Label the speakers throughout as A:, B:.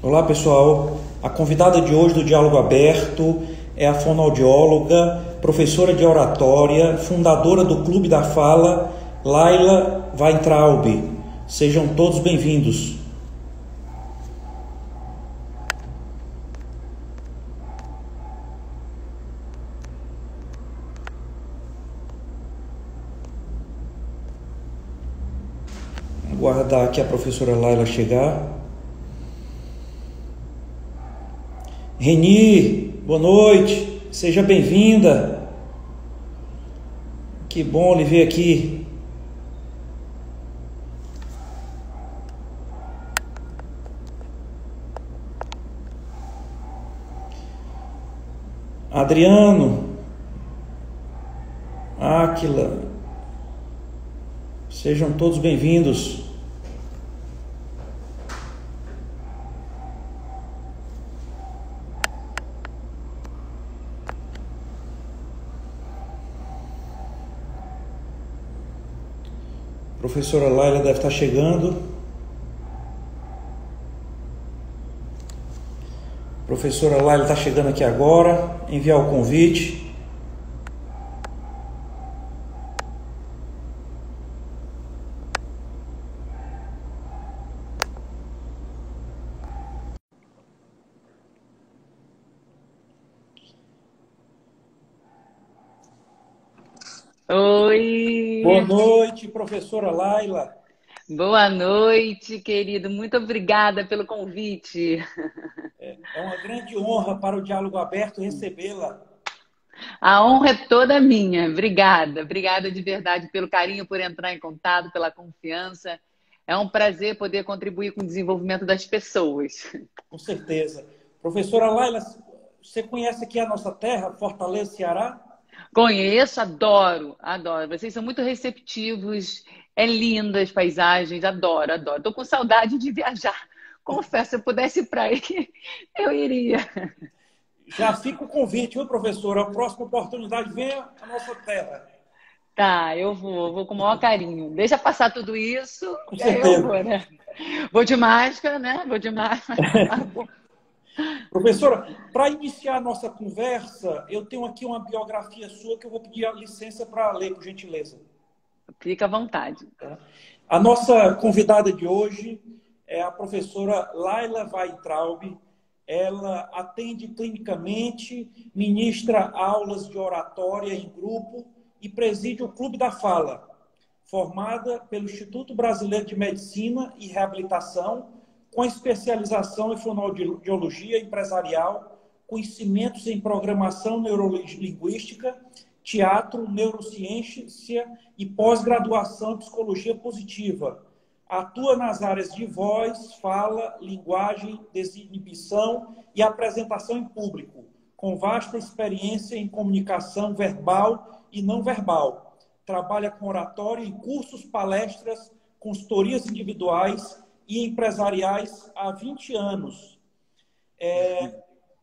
A: Olá, pessoal. A convidada de hoje do Diálogo Aberto é a fonoaudióloga, professora de oratória, fundadora do Clube da Fala, Laila Weintraub. Sejam todos bem-vindos. Aguardar aqui a professora Laila chegar. Reni, boa noite, seja bem-vinda. Que bom lhe ver aqui. Adriano, Áquila, sejam todos bem-vindos. Professora Laila deve estar chegando. Professora Laila está chegando aqui agora. Enviar o convite.
B: Oi!
A: Boa noite, professora Laila.
B: Boa noite, querido. Muito obrigada pelo convite.
A: É uma grande honra para o Diálogo Aberto recebê-la.
B: A honra é toda minha. Obrigada. Obrigada de verdade pelo carinho, por entrar em contato, pela confiança. É um prazer poder contribuir com o desenvolvimento das pessoas.
A: Com certeza. Professora Laila, você conhece aqui a nossa terra, Fortaleza, Ceará?
B: Conheço, adoro, adoro. Vocês são muito receptivos, é linda as paisagens, adoro, adoro. Estou com saudade de viajar. Confesso, se eu pudesse ir para aí, eu iria.
A: Já fica o convite, viu, professora? A próxima oportunidade, venha à nossa terra.
B: Tá, eu vou com o maior carinho. Deixa passar tudo isso,
A: Com
B: e aí eu
A: certeza.
B: vou, né? Vou de máscara, né? Vou de máscara.
A: Professora, para iniciar a nossa conversa, eu tenho aqui uma biografia sua que eu vou pedir a licença para ler, por gentileza.
B: Fica à vontade.
A: A nossa convidada de hoje é a professora Laila Weintraub. Ela atende clinicamente, ministra aulas de oratória em grupo e preside o Clube da Fala, formada pelo Instituto Brasileiro de Medicina e Reabilitação, com especialização em fonoaudiologia empresarial, conhecimentos em programação neurolinguística, teatro, neurociência e pós-graduação em psicologia positiva. Atua nas áreas de voz, fala, linguagem, desinibição e apresentação em público, com vasta experiência em comunicação verbal e não verbal. Trabalha com oratória em cursos, palestras, consultorias individuais e empresariais há 20 anos.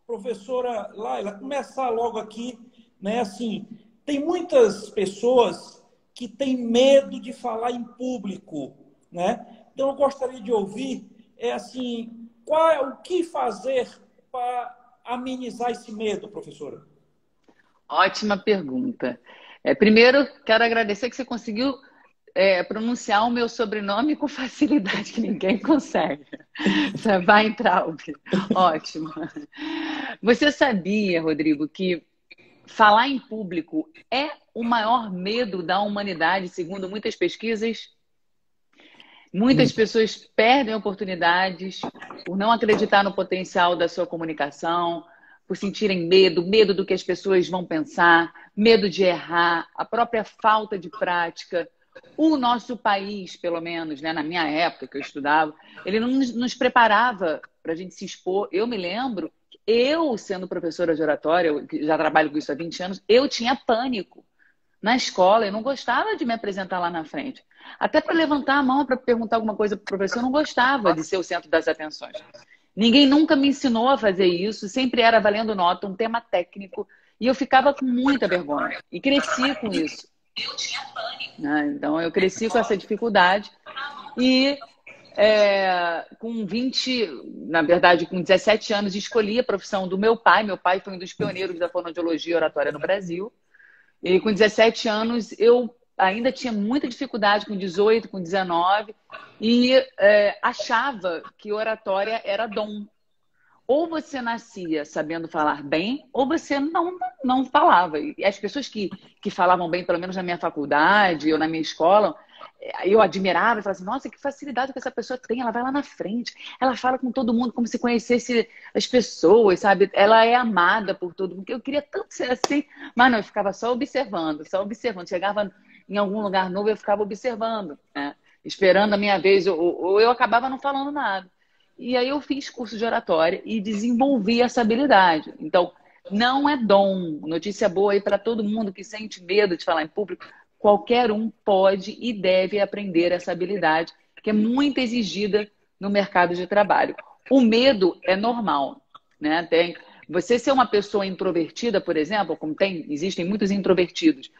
A: Professora Laila, começar logo aqui, né? Assim, tem muitas pessoas que têm medo de falar em público, né? Então eu gostaria de ouvir, assim, o que fazer para amenizar esse medo, professora?
B: Ótima pergunta. Primeiro, quero agradecer que você conseguiu pronunciar o meu sobrenome com facilidade, que ninguém consegue. Você vai entrar, ótimo. Você sabia, Rodrigo, que falar em público é o maior medo da humanidade, segundo muitas pesquisas? Muitas pessoas perdem oportunidades por não acreditar no potencial da sua comunicação, por sentirem medo, medo do que as pessoas vão pensar, medo de errar, a própria falta de prática. O nosso país, pelo menos, né, na minha época que eu estudava, ele não nos preparava para a gente se expor. Eu me lembro, eu sendo professora de oratória, eu já trabalho com isso há 20 anos, eu tinha pânico. Na escola, eu não gostava de me apresentar lá na frente. Até para levantar a mão para perguntar alguma coisa para o professor, eu não gostava de ser o centro das atenções. Ninguém nunca me ensinou a fazer isso, sempre era valendo nota, um tema técnico, e eu ficava com muita vergonha. E cresci com isso. Então, eu cresci com essa dificuldade e Com 20, na verdade, com 17 anos, escolhi a profissão do meu pai. Meu pai foi um dos pioneiros da fonoaudiologia e oratória no Brasil. E com 17 anos, eu ainda tinha muita dificuldade com 18, com 19, e achava que oratória era dom. Ou você nascia sabendo falar bem, ou você não falava. E as pessoas que falavam bem, pelo menos na minha faculdade ou na minha escola, eu admirava e falava assim, nossa, que facilidade que essa pessoa tem, ela vai lá na frente, ela fala com todo mundo como se conhecesse as pessoas, sabe? Ela é amada por todo mundo. Eu queria tanto ser assim, mas não, eu ficava só observando, só observando. Chegava em algum lugar novo, eu ficava observando, né? Esperando a minha vez, ou eu acabava não falando nada. E aí eu fiz curso de oratória e desenvolvi essa habilidade. Então, não é dom. Notícia boa aí para todo mundo que sente medo de falar em público. Qualquer um pode e deve aprender essa habilidade, que é muito exigida no mercado de trabalho. O medo é normal, né? Você ser uma pessoa introvertida, por exemplo, como existem muitos introvertidos,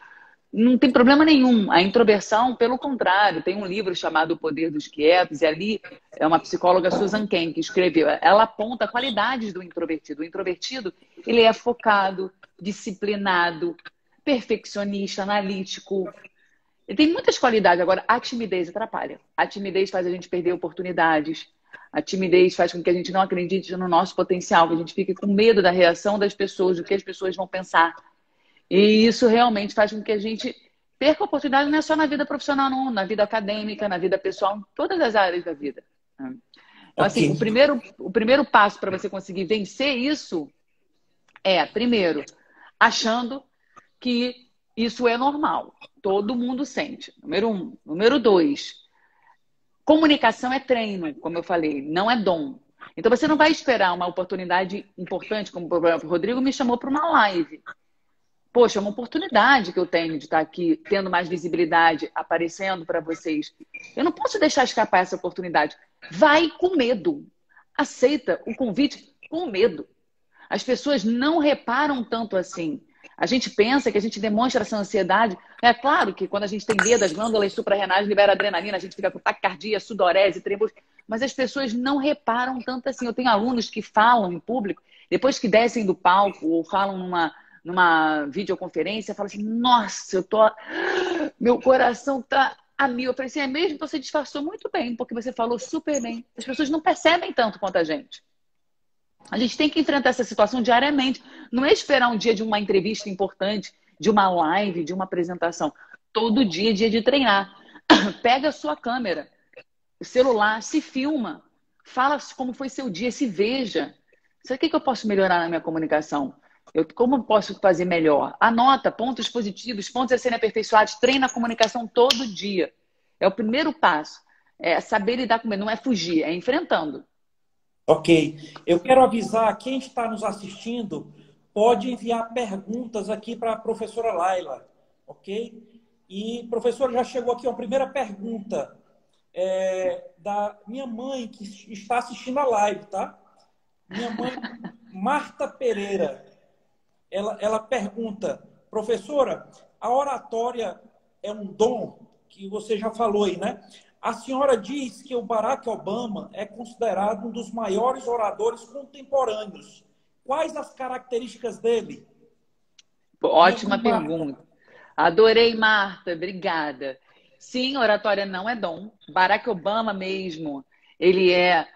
B: não tem problema nenhum. A introversão, pelo contrário, tem um livro chamado O Poder dos Quietos, e ali é uma psicóloga, Susan Cain, que escreveu. Ela aponta qualidades do introvertido. O introvertido, ele é focado, disciplinado, perfeccionista, analítico. Ele tem muitas qualidades. Agora, a timidez atrapalha. A timidez faz a gente perder oportunidades. A timidez faz com que a gente não acredite no nosso potencial, que a gente fique com medo da reação das pessoas, do que as pessoas vão pensar. E isso realmente faz com que a gente perca a oportunidade, não é só na vida profissional, não, na vida acadêmica, na vida pessoal, em todas as áreas da vida. Então, assim, o primeiro passo para você conseguir vencer isso primeiro, achando que isso é normal. Todo mundo sente. Número 1. Número 2, comunicação é treino, como eu falei, não é dom. Então, você não vai esperar uma oportunidade importante, como por exemplo, o Rodrigo me chamou para uma live. Poxa, é uma oportunidade que eu tenho de estar aqui, tendo mais visibilidade, aparecendo para vocês. Eu não posso deixar escapar essa oportunidade. Vai com medo. Aceita o convite com medo. As pessoas não reparam tanto assim. A gente pensa que a gente demonstra essa ansiedade. É claro que quando a gente tem medo, as glândulas suprarrenais liberam adrenalina, a gente fica com taquicardia, sudorese, tremores. Mas as pessoas não reparam tanto assim. Eu tenho alunos que falam em público, depois que descem do palco ou falam numa videoconferência, fala assim, nossa, meu coração tá a mil. Eu falei assim, é mesmo? Então você disfarçou muito bem, porque você falou super bem. As pessoas não percebem tanto quanto a gente. A gente tem que enfrentar essa situação diariamente. Não é esperar um dia de uma entrevista importante, de uma live, de uma apresentação. Todo dia é dia de treinar. Pega a sua câmera, o celular, se filma. Fala como foi seu dia, se veja. Sabe o que eu posso melhorar na minha comunicação? Como eu posso fazer melhor? Anota pontos positivos, pontos a serem aperfeiçoados. Treina a comunicação todo dia. É o primeiro passo. É saber lidar com medo. Não é fugir, é enfrentando.
A: Ok. Eu quero avisar quem está nos assistindo, pode enviar perguntas aqui para a professora Laila. Ok? E, professora, já chegou aqui uma primeira pergunta da minha mãe, que está assistindo a live, tá? Minha mãe, Marta Pereira. Ela pergunta, professora, a oratória é um dom, que você já falou aí, né? A senhora diz que o Barack Obama é considerado um dos maiores oradores contemporâneos. Quais as características dele?
B: Ótima pergunta. Adorei, Marta. Obrigada. Sim, oratória não é dom. Barack Obama mesmo, ele é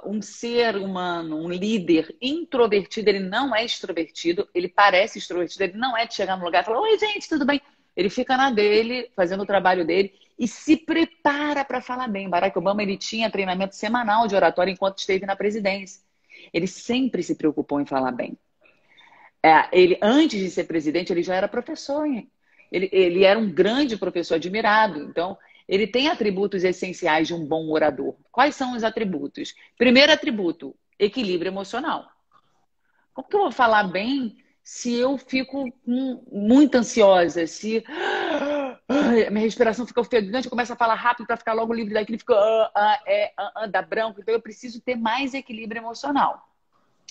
B: um ser humano, um líder introvertido. Ele não é extrovertido. Ele parece extrovertido. Ele não é de chegar no lugar e falar, oi, gente, tudo bem? Ele fica na dele, fazendo o trabalho dele e se prepara para falar bem. Barack Obama, ele tinha treinamento semanal de oratória enquanto esteve na presidência. Ele sempre se preocupou em falar bem. Ele, antes de ser presidente, ele já era professor. Ele era um grande professor admirado. Então, ele tem atributos essenciais de um bom orador. Quais são os atributos? Primeiro atributo, equilíbrio emocional. Como que eu vou falar bem se eu fico muito ansiosa, se a minha respiração fica ofegante, eu começo a falar rápido para ficar logo livre daquilo, fica dá branco. Então eu preciso ter mais equilíbrio emocional.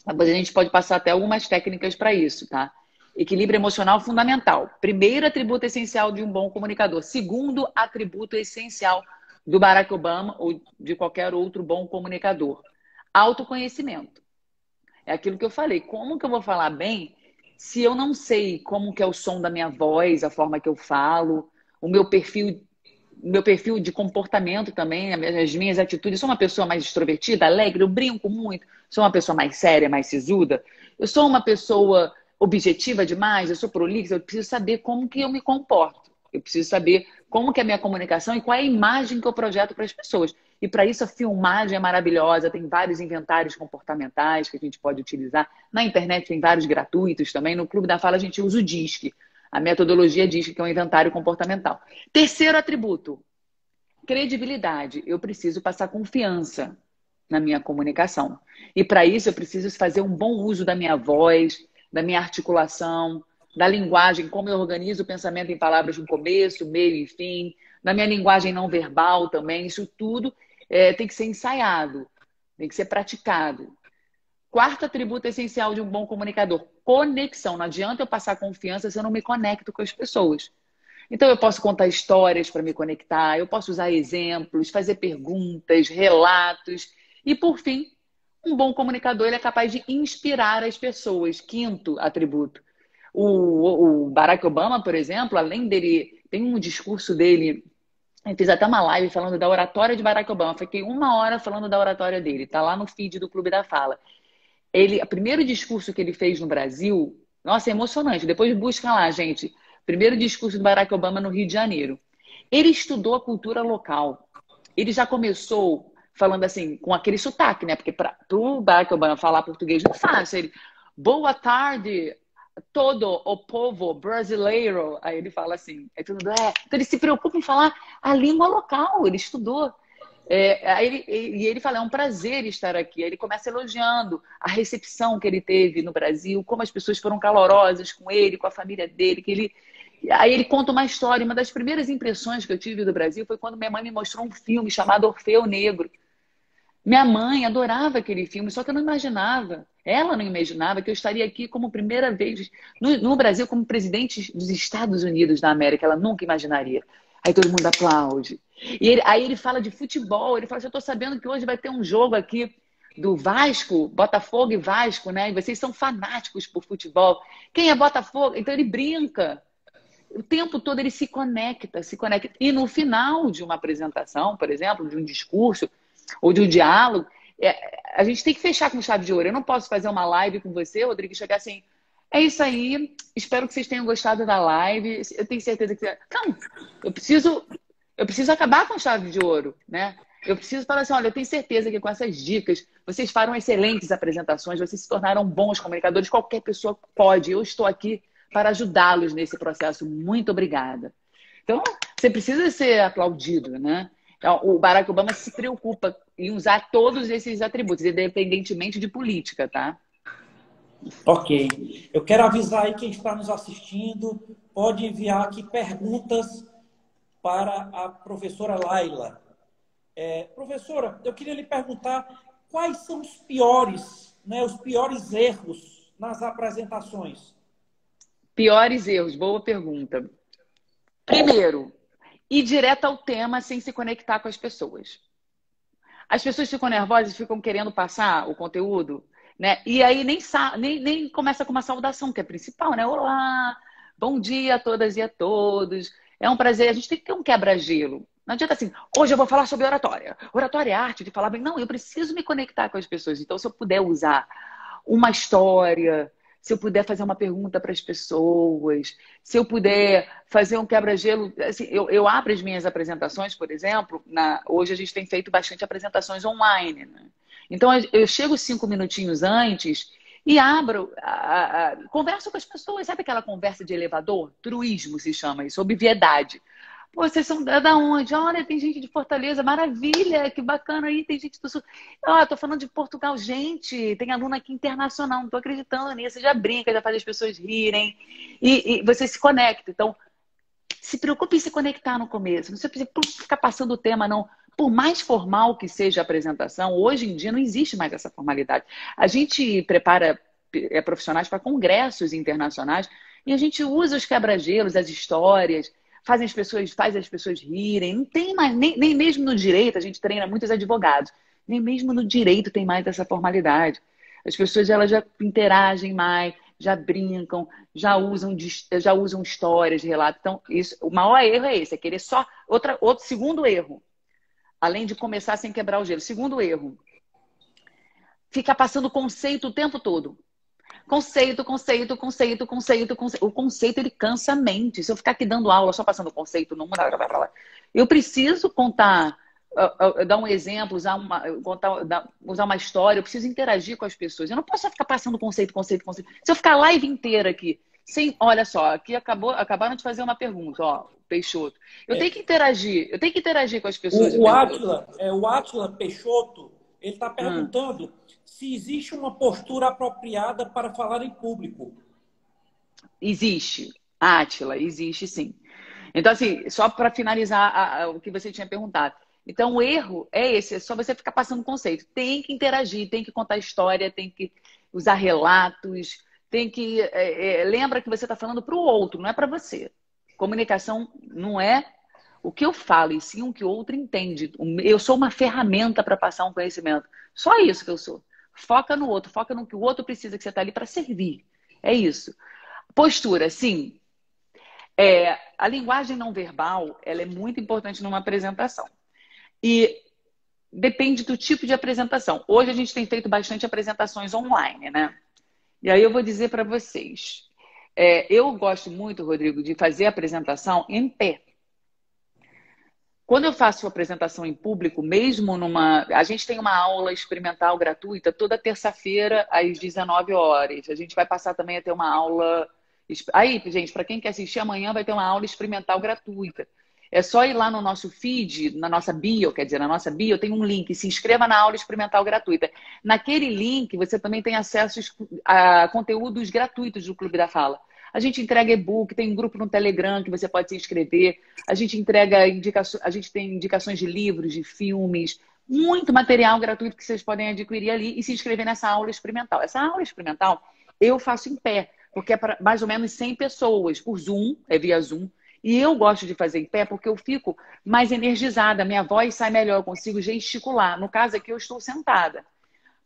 B: Depois a gente pode passar até algumas técnicas para isso, tá? Equilíbrio emocional fundamental. Primeiro atributo essencial de um bom comunicador. Segundo atributo essencial do Barack Obama ou de qualquer outro bom comunicador. Autoconhecimento. É aquilo que eu falei. Como que eu vou falar bem se eu não sei como que é o som da minha voz, a forma que eu falo, o meu perfil de comportamento também, as minhas atitudes. Eu sou uma pessoa mais extrovertida, alegre, eu brinco muito. Sou uma pessoa mais séria, mais sisuda. Eu sou uma pessoa objetiva demais, eu sou prolixa, eu preciso saber como que eu me comporto. Eu preciso saber como que é a minha comunicação e qual é a imagem que eu projeto para as pessoas. E para isso a filmagem é maravilhosa, tem vários inventários comportamentais que a gente pode utilizar. Na internet tem vários gratuitos também. No Clube da Fala a gente usa o DISC, a metodologia DISC, que é um inventário comportamental. Terceiro atributo, credibilidade. Eu preciso passar confiança na minha comunicação. E para isso eu preciso fazer um bom uso da minha voz, da minha articulação, da linguagem, como eu organizo o pensamento em palavras no começo, meio e fim, da minha linguagem não verbal também. Isso tudo tem que ser ensaiado, tem que ser praticado. Quarto atributo essencial de um bom comunicador, conexão. Não adianta eu passar confiança se eu não me conecto com as pessoas. Então eu posso contar histórias para me conectar, eu posso usar exemplos, fazer perguntas, relatos. E por fim, um bom comunicador ele é capaz de inspirar as pessoas. Quinto atributo. O Barack Obama, por exemplo, além dele, tem um discurso dele. Eu fiz até uma live falando da oratória de Barack Obama. Fiquei 1 hora falando da oratória dele. Está lá no feed do Clube da Fala. O primeiro discurso que ele fez no Brasil, nossa, é emocionante. Depois busca lá, gente. Primeiro discurso do Barack Obama no Rio de Janeiro. Ele estudou a cultura local. Ele já começou falando assim, com aquele sotaque, né? Porque para o Barack Obama falar português não é fácil. Ele, boa tarde, todo o povo brasileiro. Aí ele fala assim, Então ele se preocupa em falar a língua local, ele estudou. Ele fala, é um prazer estar aqui. Aí ele começa elogiando a recepção que ele teve no Brasil, como as pessoas foram calorosas com ele, com a família dele, Aí ele conta uma história. Uma das primeiras impressões que eu tive do Brasil foi quando minha mãe me mostrou um filme chamado Orfeu Negro. Minha mãe adorava aquele filme, só que eu não imaginava, ela não imaginava que eu estaria aqui como primeira vez no Brasil como presidente dos Estados Unidos da América. Ela nunca imaginaria. Aí todo mundo aplaude. Aí ele fala de futebol, ele fala assim, eu estou sabendo que hoje vai ter um jogo aqui do Vasco, Botafogo e Vasco, né? E vocês são fanáticos por futebol. Quem é Botafogo? Então ele brinca. O tempo todo ele se conecta, se conecta. E no final de uma apresentação, por exemplo, de um discurso ou de um diálogo, a gente tem que fechar com chave de ouro. Eu não posso fazer uma live com você, Rodrigo, e chegar assim, é isso aí, espero que vocês tenham gostado da live, eu tenho certeza que... Não, eu preciso acabar com chave de ouro, né? Eu preciso falar assim, olha, eu tenho certeza que com essas dicas, vocês farão excelentes apresentações, vocês se tornaram bons comunicadores, qualquer pessoa pode, eu estou aqui para ajudá-los nesse processo. Muito obrigada. Então, você precisa ser aplaudido, né? Então, o Barack Obama se preocupa em usar todos esses atributos, independentemente de política, tá?
A: Ok. Eu quero avisar aí quem está nos assistindo, pode enviar aqui perguntas para a professora Laila. Professora, eu queria lhe perguntar quais são os piores erros nas apresentações?
B: Piores erros, boa pergunta. Primeiro, ir direto ao tema sem se conectar com as pessoas. As pessoas ficam nervosas, ficam querendo passar o conteúdo, né? E aí nem começa com uma saudação, que é principal, né? Olá, bom dia a todas e a todos. É um prazer, a gente tem que ter um quebra-gelo. Não adianta assim, hoje eu vou falar sobre oratória. Oratória é arte de falar bem. Não, eu preciso me conectar com as pessoas. Então, se eu puder usar uma história, se eu puder fazer uma pergunta para as pessoas, se eu puder fazer um quebra-gelo... Assim, eu abro as minhas apresentações, por exemplo, hoje a gente tem feito bastante apresentações online, né? Então, eu chego 5 minutinhos antes e abro, converso com as pessoas. Sabe aquela conversa de elevador? Truísmo se chama isso, obviedade. Pô, vocês são da onde? Olha, tem gente de Fortaleza, maravilha, que bacana aí, tem gente do Sul. Tô falando de Portugal, gente, tem aluno aqui internacional, não tô acreditando nisso. Você já brinca, já faz as pessoas rirem e você se conecta. Então, se preocupe em se conectar no começo. Não precisa ficar passando o tema, não. Por mais formal que seja a apresentação, hoje em dia não existe mais essa formalidade. A gente prepara profissionais para congressos internacionais e a gente usa os quebra-gelos, as histórias. faz as pessoas rirem. Não tem mais, nem mesmo no direito, a gente treina muitos advogados, nem mesmo no direito tem mais essa formalidade. As pessoas elas já interagem mais, já brincam, já usam histórias, relatos. Então, isso, o maior erro é esse, é querer só. Outro segundo erro, além de começar sem quebrar o gelo. Segundo erro, ficar passando conceito o tempo todo. Conceito, conceito, conceito, conceito, conceito. O conceito, ele cansa a mente. Se eu ficar aqui dando aula só passando conceito, não... Eu preciso contar, dar um exemplo, usar uma história, eu preciso interagir com as pessoas. Eu não posso só ficar passando conceito, conceito, conceito. Se eu ficar a live inteira aqui, olha só, aqui acabaram de fazer uma pergunta, ó, Peixoto. Eu tenho que interagir com as pessoas.
A: O Átila Peixoto, ele está perguntando se existe uma postura apropriada para falar em público.
B: Existe, Átila, existe sim. Então, assim, só para finalizar o que você tinha perguntado. Então, o erro é esse, é só você ficar passando conceito. Tem que interagir, tem que contar história, tem que usar relatos, tem que... lembra que você está falando para o outro, não é para você. Comunicação não é o que eu falo, e sim o que o outro entende. Eu sou uma ferramenta para passar um conhecimento. Só isso que eu sou. Foca no outro, foca no que o outro precisa, que você está ali para servir. É isso. Postura, sim. A linguagem não verbal, ela é muito importante numa apresentação. E depende do tipo de apresentação. Hoje a gente tem feito bastante apresentações online, né? E aí eu vou dizer para vocês. Eu gosto muito, Rodrigo, de fazer a apresentação em pé. Quando eu faço apresentação em público, mesmo a gente tem uma aula experimental gratuita toda terça-feira às 19 horas. A gente vai passar também a ter uma aula... Aí, gente, para quem quer assistir, amanhã vai ter uma aula experimental gratuita. É só ir lá no nosso feed, na nossa bio, tem um link, se inscreva na aula experimental gratuita. Naquele link, você também tem acesso a conteúdos gratuitos do Clube da Fala. A gente entrega e-book, tem um grupo no Telegram que você pode se inscrever. A gente entrega a gente tem indicações de livros, de filmes, muito material gratuito que vocês podem adquirir ali e se inscrever nessa aula experimental. Essa aula experimental eu faço em pé, porque é para mais ou menos 100 pessoas, por Zoom, via Zoom. E eu gosto de fazer em pé porque eu fico mais energizada, minha voz sai melhor, eu consigo gesticular. No caso aqui, eu estou sentada.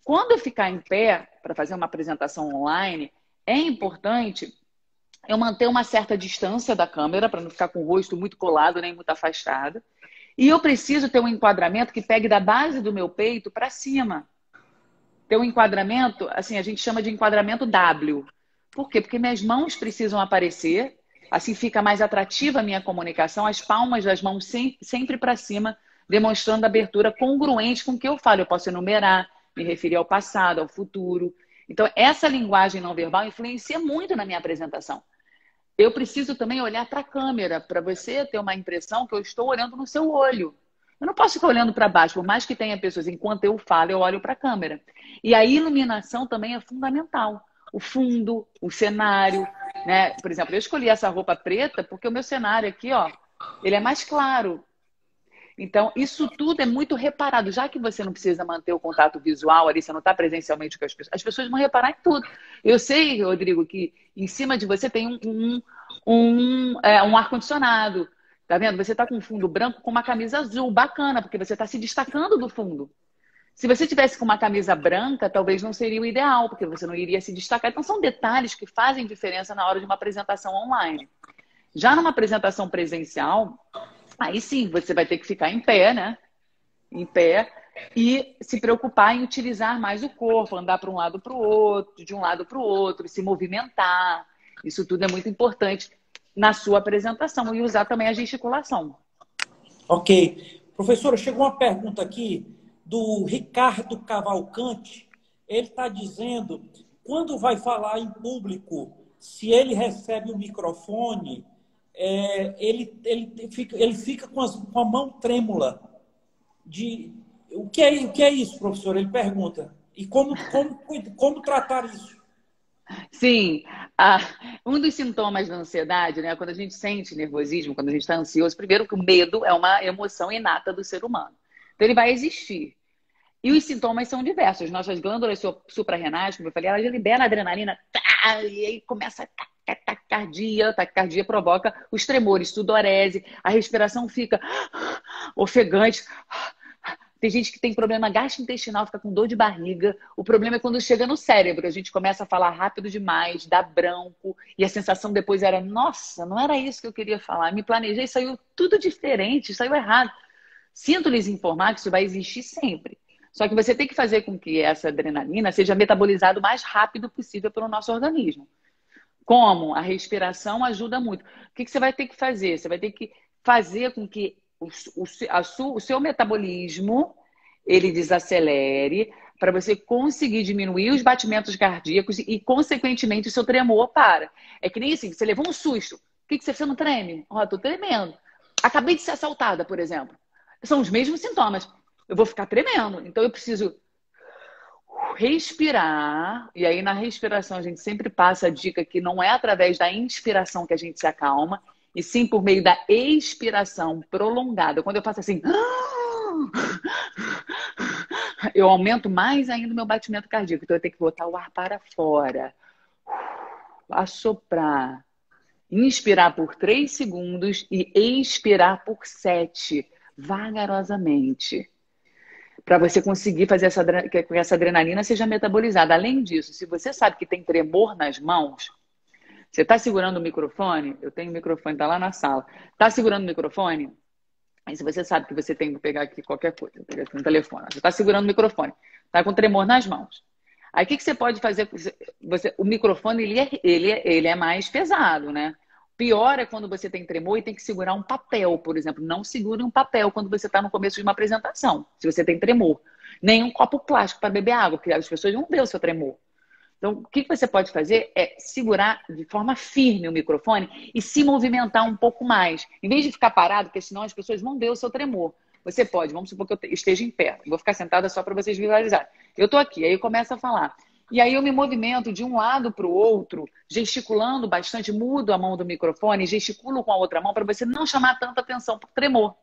B: Quando eu ficar em pé para fazer uma apresentação online, é importante eu manter uma certa distância da câmera para não ficar com o rosto muito colado nem muito afastado. E eu preciso ter um enquadramento que pegue da base do meu peito para cima. Ter um enquadramento, assim, a gente chama de enquadramento W. Por quê? Porque minhas mãos precisam aparecer, assim fica mais atrativa a minha comunicação, as palmas das mãos sempre para cima, demonstrando abertura congruente com o que eu falo. Eu posso enumerar, me referir ao passado, ao futuro. Então, essa linguagem não verbal influencia muito na minha apresentação. Eu preciso também olhar para a câmera, para você ter uma impressão que eu estou olhando no seu olho. Eu não posso ficar olhando para baixo, por mais que tenha pessoas, enquanto eu falo, eu olho para a câmera. E a iluminação também é fundamental. O fundo, o cenário, né? Por exemplo, eu escolhi essa roupa preta porque o meu cenário aqui, ó, ele é mais claro. Então, isso tudo é muito reparado. Já que você não precisa manter o contato visual ali, você não está presencialmente com as pessoas vão reparar em tudo. Eu sei, Rodrigo, que em cima de você tem um ar-condicionado. Tá vendo? Você está com um fundo branco com uma camisa azul. Bacana, porque você está se destacando do fundo. Se você tivesse com uma camisa branca, talvez não seria o ideal, porque você não iria se destacar. Então, são detalhes que fazem diferença na hora de uma apresentação online. Já numa apresentação presencial... Aí sim, você vai ter que ficar em pé, né? Em pé e se preocupar em utilizar mais o corpo, andar para um lado para o outro, de um lado para o outro, se movimentar. Isso tudo é muito importante na sua apresentação e usar também a gesticulação.
A: Ok. Professora, chegou uma pergunta aqui do Ricardo Cavalcante. Ele está dizendo, quando vai falar em público, se ele recebe o microfone... ele fica com a mão trêmula. O que é isso, professor? Ele pergunta. E como tratar isso?
B: Sim. Um dos sintomas da ansiedade, né? Quando a gente sente nervosismo, quando a gente está ansioso, primeiro que o medo é uma emoção inata do ser humano. Então ele vai existir. E os sintomas são diversos. Nossas glândulas suprarrenais, como eu falei, elas liberam adrenalina, e aí começa taquicardia. Taquicardia provoca os tremores, sudorese, a respiração fica ofegante. Tem gente que tem problema gastrointestinal, fica com dor de barriga. O problema é quando chega no cérebro. A gente começa a falar rápido demais, dá branco. E a sensação depois era, nossa, não era isso que eu queria falar. Me planejei, saiu tudo diferente, saiu errado. Sinto lhes informar que isso vai existir sempre. Só que você tem que fazer com que essa adrenalina seja metabolizada o mais rápido possível pelo nosso organismo. Como? A respiração ajuda muito. O que você vai ter que fazer? Você vai ter que fazer com que o seu metabolismo ele desacelere para você conseguir diminuir os batimentos cardíacos e, consequentemente, o seu tremor para. É que nem assim, você levou um susto. O que você não treme? Ó, tô tremendo. Acabei de ser assaltada, por exemplo. São os mesmos sintomas. Eu vou ficar tremendo. Então, eu preciso respirar. E aí, na respiração, a gente sempre passa a dica que não é através da inspiração que a gente se acalma, e sim por meio da expiração prolongada. Quando eu faço assim, eu aumento mais ainda o meu batimento cardíaco. Então eu tenho que botar o ar para fora. Assoprar. Inspirar por 3 segundos e expirar por 7, vagarosamente. Para você conseguir fazer que essa adrenalina seja metabolizada. Além disso, se você sabe que tem tremor nas mãos, você está segurando o microfone? Eu tenho o microfone, está lá na sala. Está segurando o microfone? Aí se você sabe que você tem que pegar aqui qualquer coisa, vou pegar aqui no telefone. Você está segurando o microfone, está com tremor nas mãos. Aí o que você pode fazer? O microfone ele é mais pesado, né? Pior é quando você tem tremor e tem que segurar um papel, por exemplo. Não segure um papel quando você está no começo de uma apresentação, se você tem tremor. Nem um copo plástico para beber água, porque as pessoas vão ver o seu tremor. Então, o que você pode fazer é segurar de forma firme o microfone e se movimentar um pouco mais. Em vez de ficar parado, porque senão as pessoas vão ver o seu tremor. Você pode, vamos supor que eu esteja em pé. Vou ficar sentada só para vocês visualizarem. Eu estou aqui, aí eu começo a falar. E aí eu me movimento de um lado para o outro, gesticulando bastante, mudo a mão do microfone, gesticulo com a outra mão para você não chamar tanta atenção para o tremor.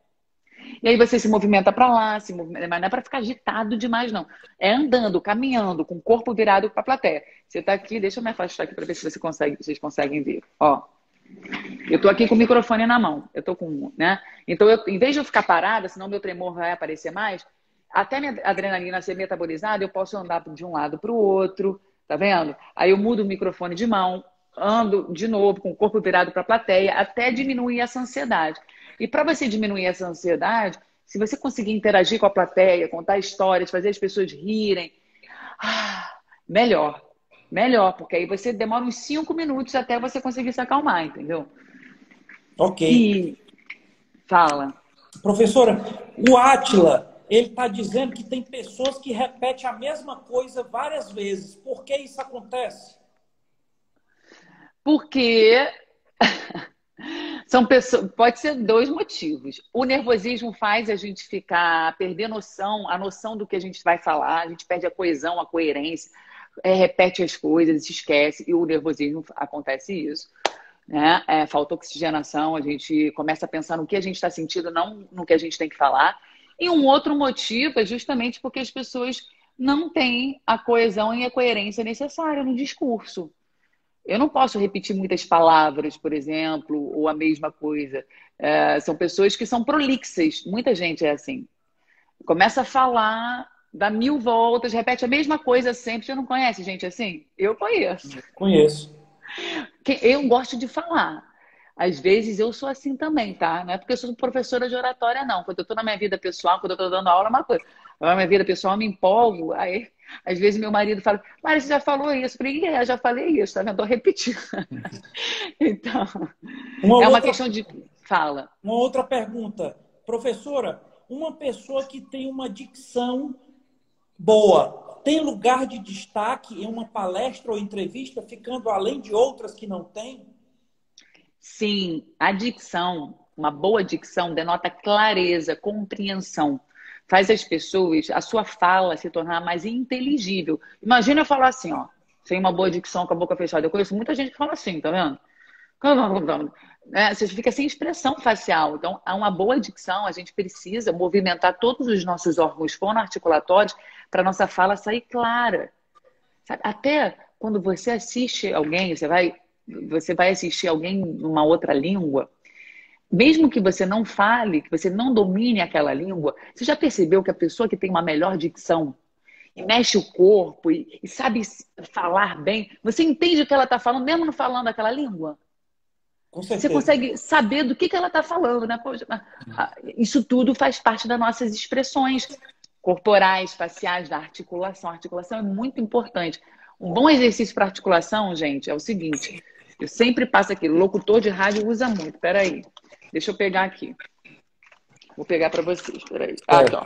B: E aí você se movimenta para lá, mas não é para ficar agitado demais, não. É andando, caminhando, com o corpo virado para a plateia. Você está aqui, deixa eu me afastar aqui para ver se vocês conseguem ver. Ó, eu estou aqui com o microfone na mão. Eu estou com, né? Então, em vez de eu ficar parada, senão meu tremor vai aparecer mais, até minha adrenalina ser metabolizada, eu posso andar de um lado para o outro, tá vendo? Aí eu mudo o microfone de mão, ando de novo com o corpo virado para a plateia, até diminuir essa ansiedade. E para você diminuir essa ansiedade, se você conseguir interagir com a plateia, contar histórias, fazer as pessoas rirem, melhor. Melhor, porque aí você demora uns 5 minutos até você conseguir se acalmar, entendeu?
A: Ok.
B: E fala.
A: Professora, o Átila, ele está dizendo que tem pessoas que repetem a mesma coisa várias vezes. Por que isso acontece?
B: Porque são pessoas, pode ser 2 motivos. O nervosismo faz a gente perder a noção do que a gente vai falar, a gente perde a coesão, a coerência, repete as coisas, se esquece, e o nervosismo acontece isso. Né? Falta oxigenação, a gente começa a pensar no que a gente está sentindo, não no que a gente tem que falar. E um outro motivo é justamente porque as pessoas não têm a coesão e a coerência necessária no discurso. Eu não posso repetir muitas palavras, por exemplo, ou a mesma coisa. São pessoas que são prolixas. Muita gente é assim. Começa a falar, dá 1000 voltas, repete a mesma coisa sempre. Você não conhece gente assim? Eu conheço.
A: Conheço.
B: Eu gosto de falar. Às vezes eu sou assim também, tá? Não é porque eu sou professora de oratória, não. Quando eu tô na minha vida pessoal, quando eu tô dando aula, é uma coisa. Na minha vida pessoal, eu me empolgo. Aí, às vezes, meu marido fala, Mari, você já falou isso? Eu falei, eu já falei isso, tá vendo? Tô repetindo. Então, uma questão de fala.
A: Uma outra pergunta. Professora, uma pessoa que tem uma dicção boa, tem lugar de destaque em uma palestra ou entrevista, ficando além de outras que não tem?
B: Sim, a dicção, uma boa dicção, denota clareza, compreensão. Faz as pessoas, a sua fala se tornar mais inteligível. Imagina eu falar assim, ó, sem uma boa dicção, com a boca fechada. Eu conheço muita gente que fala assim, tá vendo? Você fica sem expressão facial. Então, há uma boa dicção, a gente precisa movimentar todos os nossos órgãos fonoarticulatórios para a nossa fala sair clara. Sabe? Até quando você assiste alguém, você vai você vai assistir alguém numa outra língua, mesmo que você não fale, que você não domine aquela língua, você já percebeu que a pessoa que tem uma melhor dicção e mexe o corpo e sabe falar bem, você entende o que ela está falando, mesmo não falando aquela língua?
A: Com
B: Você
A: certeza.
B: consegue saber do que ela está falando, né? Poxa, isso tudo faz parte das nossas expressões corporais, faciais, da articulação. A articulação é muito importante. Um bom exercício para articulação, gente, é o seguinte. Eu sempre passo aqui, locutor de rádio usa muito. Peraí, deixa eu pegar aqui. Vou pegar para vocês, peraí. Aqui, ó.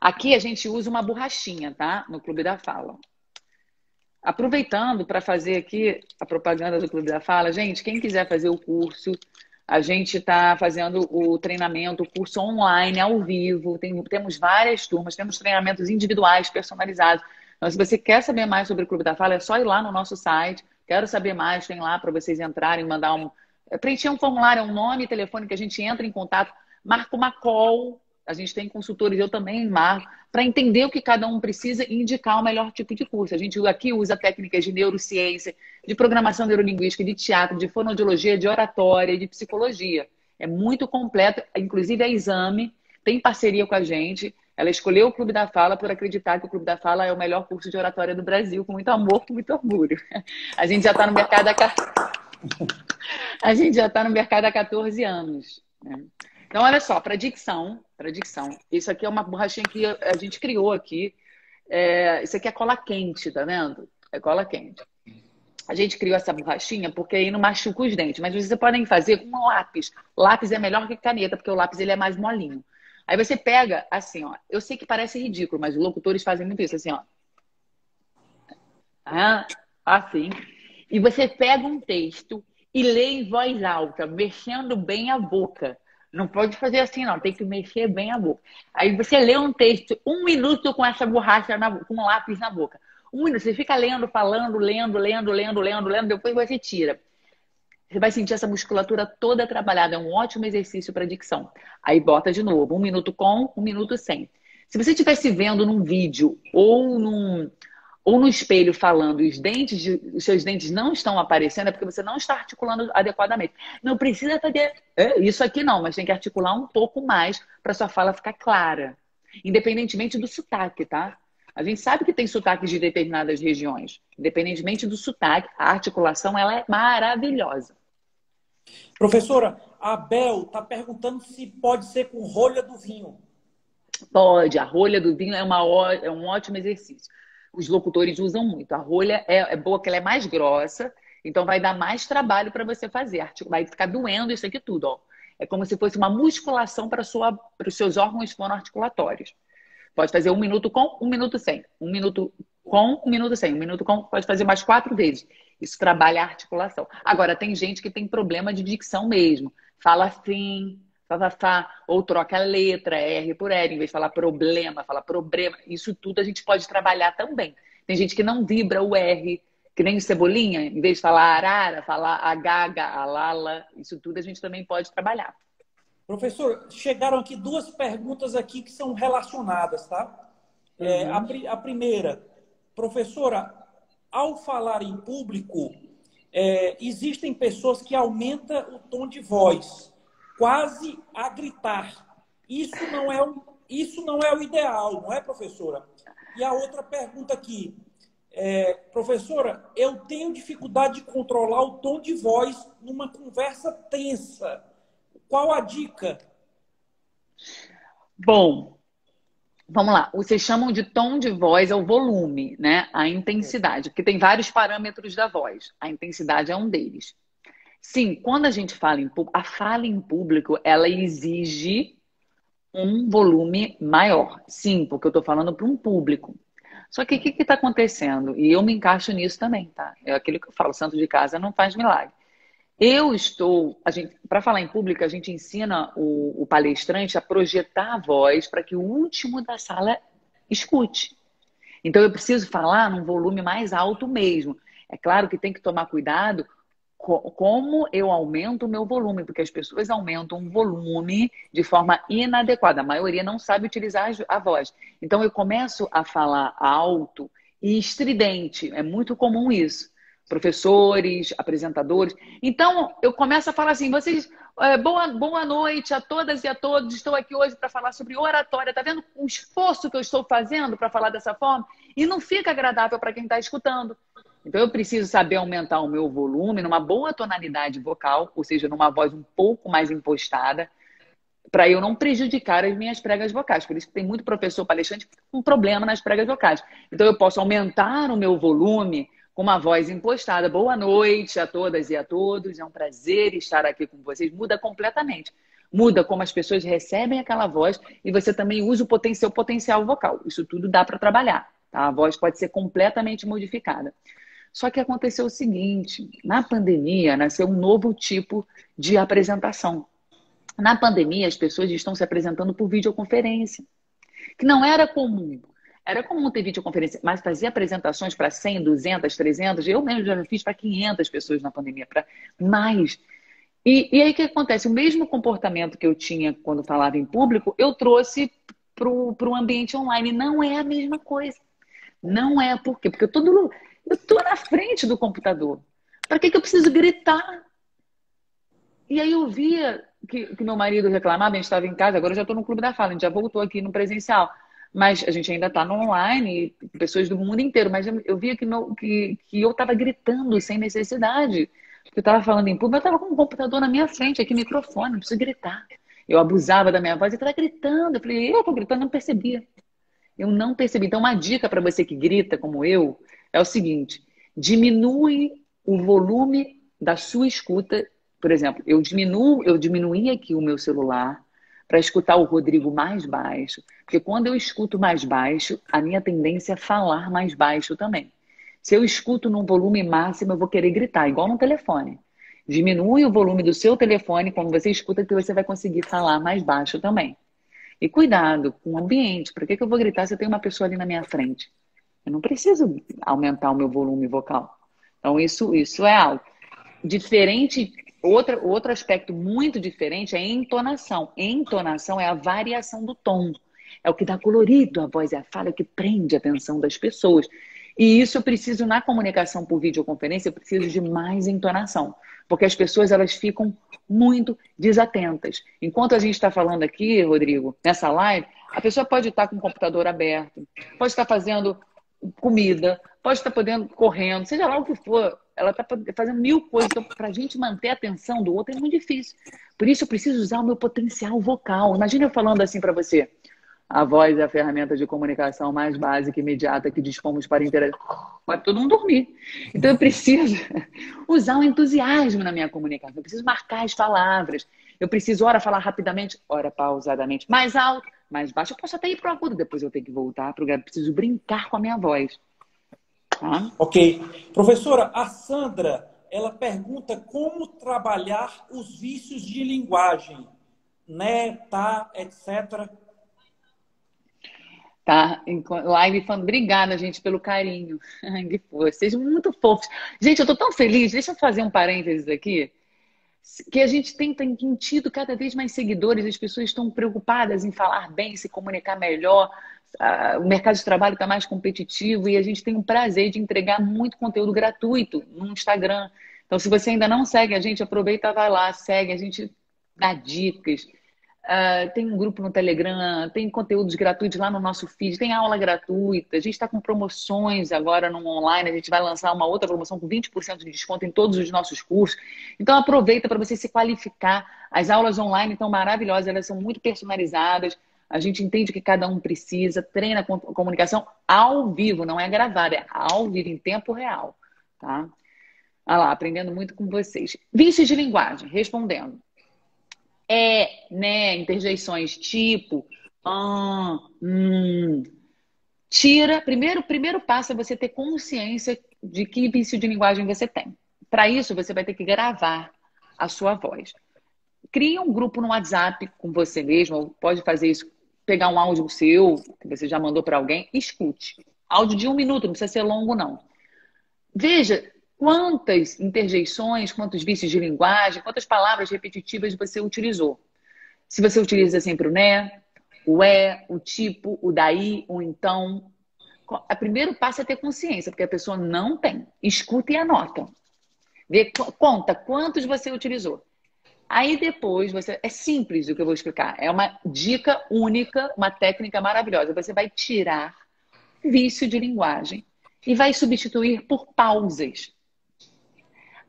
B: Aqui a gente usa uma borrachinha, tá? No Clube da Fala. Aproveitando para fazer aqui a propaganda do Clube da Fala, gente, quem quiser fazer o curso, a gente está fazendo o treinamento, o curso online, ao vivo, temos várias turmas, temos treinamentos individuais, personalizados. Então, se você quer saber mais sobre o Clube da Fala, é só ir lá no nosso site, quero saber mais, tem lá para vocês entrarem, mandar preencher um formulário, um nome e telefone que a gente entra em contato, marca uma call. A gente tem consultores, eu também marco, para entender o que cada um precisa e indicar o melhor tipo de curso. A gente aqui usa técnicas de neurociência, de programação neurolinguística, de teatro, de fonoaudiologia, de oratória, de psicologia. É muito completo, inclusive a Exame tem parceria com a gente. Ela escolheu o Clube da Fala por acreditar que o Clube da Fala é o melhor curso de oratória do Brasil, com muito amor, com muito orgulho. A gente já está no mercado a gente já está no mercado há 14 anos, né? Então, olha só, para dicção, isso aqui é uma borrachinha que a gente criou aqui. Isso aqui é cola quente, tá vendo? É cola quente. A gente criou essa borrachinha porque aí não machuca os dentes, mas vocês podem fazer com um lápis. Lápis é melhor que caneta, porque o lápis ele é mais molinho. Aí você pega assim, ó. Eu sei que parece ridículo, mas os locutores fazem muito isso, assim, ó. Assim. E você pega um texto e lê em voz alta, mexendo bem a boca. Não pode fazer assim, não. Tem que mexer bem a boca. Aí você lê um texto, 1 minuto com essa borracha, com um lápis na boca. 1 minuto. Você fica lendo, falando, lendo. Depois você tira. Você vai sentir essa musculatura toda trabalhada. É um ótimo exercício para dicção. Aí bota de novo. 1 minuto com, 1 minuto sem. Se você estiver se vendo num vídeo ou no espelho falando, os seus dentes não estão aparecendo, é porque você não está articulando adequadamente. Não precisa fazer isso aqui não, mas tem que articular um pouco mais para sua fala ficar clara. Independentemente do sotaque, tá? A gente sabe que tem sotaques de determinadas regiões. Independentemente do sotaque, a articulação ela é maravilhosa.
A: Professora, a Bel está perguntando se pode ser com rolha do vinho.
B: Pode, a rolha do vinho é um ótimo exercício. Os locutores usam muito. A rolha é boa porque ela é mais grossa, então vai dar mais trabalho para você fazer. Vai ficar doendo isso aqui tudo, ó. É como se fosse uma musculação para os seus órgãos fonoarticulatórios. Pode fazer 1 minuto com, 1 minuto sem. 1 minuto com, 1 minuto sem. 1 minuto com, pode fazer mais 4 vezes. Isso trabalha a articulação. Agora, tem gente que tem problema de dicção mesmo. Fala assim, ou troca a letra R por R, em vez de falar problema, fala problema. Isso tudo a gente pode trabalhar também. Tem gente que não vibra o R, que nem o Cebolinha, em vez de falar arara, falar a gaga, a lala. Isso tudo a gente também pode trabalhar.
A: Professor, chegaram aqui 2 perguntas aqui que são relacionadas, tá? A primeira, professora, ao falar em público, existem pessoas que aumentam o tom de voz, quase a gritar. Isso não é o ideal, não é, professora? E a outra pergunta aqui, professora, eu tenho dificuldade de controlar o tom de voz numa conversa tensa. Qual a dica?
B: Bom, vamos lá. Vocês chamam de tom de voz é o volume, né? A intensidade, porque tem vários parâmetros da voz. A intensidade é um deles. Sim, quando a gente fala em público, a fala em público, ela exige um volume maior. Sim, porque eu estou falando para um público. Só que o que está acontecendo? E eu me encaixo nisso também, tá? É aquilo que eu falo, santo de casa não faz milagre. Para falar em público, a gente ensina o palestrante a projetar a voz para que o último da sala escute. Então, eu preciso falar num volume mais alto mesmo. É claro que tem que tomar cuidado como eu aumento o meu volume, porque as pessoas aumentam o volume de forma inadequada. A maioria não sabe utilizar a voz. Então, eu começo a falar alto e estridente. É muito comum isso. professores, apresentadores. Então, eu começo a falar assim, vocês, boa noite a todas e a todos, estou aqui hoje para falar sobre oratória. Tá vendo o esforço que eu estou fazendo para falar dessa forma? E não fica agradável para quem está escutando. Então, eu preciso saber aumentar o meu volume numa boa tonalidade vocal, ou seja, numa voz um pouco mais impostada, para eu não prejudicar as minhas pregas vocais. Por isso que tem muito professor palestrante com problema nas pregas vocais. Então, eu posso aumentar o meu volume com uma voz impostada. Boa noite a todas e a todos. É um prazer estar aqui com vocês. Muda completamente. Muda como as pessoas recebem aquela voz e você também usa o seu potencial vocal. Isso tudo dá para trabalhar. Tá? A voz pode ser completamente modificada. Só que aconteceu o seguinte, na pandemia nasceu um novo tipo de apresentação. Na pandemia, as pessoas estão se apresentando por videoconferência, que não era comum. Era comum ter videoconferência, mas fazer apresentações para 100, 200, 300, eu mesmo já fiz para 500 pessoas na pandemia, para mais. E aí o que acontece? O mesmo comportamento que eu tinha quando falava em público, eu trouxe para o ambiente online. Não é a mesma coisa. Não é. Por quê? Porque eu estou na frente do computador. Para que eu preciso gritar? E aí eu via que meu marido reclamava, a gente estava em casa, agora eu já estou no Clube da Fala, a gente já voltou aqui no presencial. Mas a gente ainda está no online, pessoas do mundo inteiro. Mas eu via que eu estava gritando sem necessidade. Porque eu estava falando em público, eu estava com um computador na minha frente, aqui, microfone, não preciso gritar. Eu abusava da minha voz e estava gritando. Eu falei, eu estou gritando, não percebia. Eu não percebi. Então, uma dica para você que grita como eu é o seguinte: diminui o volume da sua escuta. Por exemplo, eu diminuí aqui o meu celular para escutar o Rodrigo mais baixo, porque quando eu escuto mais baixo, a minha tendência é falar mais baixo também. Se eu escuto num volume máximo, eu vou querer gritar, igual no telefone. Diminui o volume do seu telefone quando você escuta, que você vai conseguir falar mais baixo também. E cuidado com o ambiente. Por que eu vou gritar se eu tenho uma pessoa ali na minha frente? Eu não preciso aumentar o meu volume vocal. Então, isso é algo diferente. Outro aspecto muito diferente é a entonação. Entonação é a variação do tom. É o que dá colorido à voz e à fala, é o que prende a atenção das pessoas. E isso eu preciso, na comunicação por videoconferência, eu preciso de mais entonação. Porque as pessoas, elas ficam muito desatentas. Enquanto a gente está falando aqui, Rodrigo, nessa live, a pessoa pode estar com o computador aberto, pode estar fazendo comida, pode estar correndo, seja lá o que for. Ela está fazendo mil coisas. Então, para a gente manter a atenção do outro é muito difícil. Por isso, eu preciso usar o meu potencial vocal. Imagina eu falando assim para você. A voz é a ferramenta de comunicação mais básica e imediata que dispomos para interagir. Pode todo mundo dormir. Então, eu preciso usar o entusiasmo na minha comunicação. Eu preciso marcar as palavras. Eu preciso, ora, falar rapidamente, ora, pausadamente. Mais alto, mais baixo. Eu posso até ir para o agudo, depois eu tenho que voltar para o grave. Eu preciso brincar com a minha voz. Tá?
A: Ok. Professora, a Sandra, ela pergunta como trabalhar os vícios de linguagem, né, tá, etc.
B: Tá, live falando, obrigada, gente, pelo carinho. Que foi, sejam muito fofos. Gente, eu tô tão feliz, deixa eu fazer um parênteses aqui, que a gente tem tido cada vez mais seguidores, as pessoas estão preocupadas em falar bem, se comunicar melhor, o mercado de trabalho está mais competitivo e a gente tem o prazer de entregar muito conteúdo gratuito no Instagram. Então, se você ainda não segue a gente, aproveita, vai lá, segue, a gente dá dicas. Tem um grupo no Telegram, tem conteúdos gratuitos lá no nosso feed, tem aula gratuita, a gente está com promoções agora no online, a gente vai lançar uma outra promoção com 20% de desconto em todos os nossos cursos. Então aproveita para você se qualificar. As aulas online estão maravilhosas, elas são muito personalizadas, a gente entende o que cada um precisa, treina comunicação ao vivo, não é gravada, é ao vivo, em tempo real. Tá? Olha lá, aprendendo muito com vocês. Vícios de linguagem, respondendo. Né, interjeições tipo, tira. Primeiro passo é você ter consciência de que vício de linguagem você tem. Para isso, você vai ter que gravar a sua voz. Cria um grupo no WhatsApp com você mesmo, ou pode fazer isso, pegar um áudio seu, que você já mandou para alguém, escute. Áudio de 1 minuto, não precisa ser longo, não. Veja quantas interjeições, quantos vícios de linguagem, quantas palavras repetitivas você utilizou. Se você utiliza sempre o né, o o tipo, o daí, o então. O primeiro passo é ter consciência, porque a pessoa não tem. Escuta e anota. Vê, conta quantos você utilizou. Aí depois você. É simples o que eu vou explicar. É uma dica única, uma técnica maravilhosa. Você vai tirar vício de linguagem e vai substituir por pausas.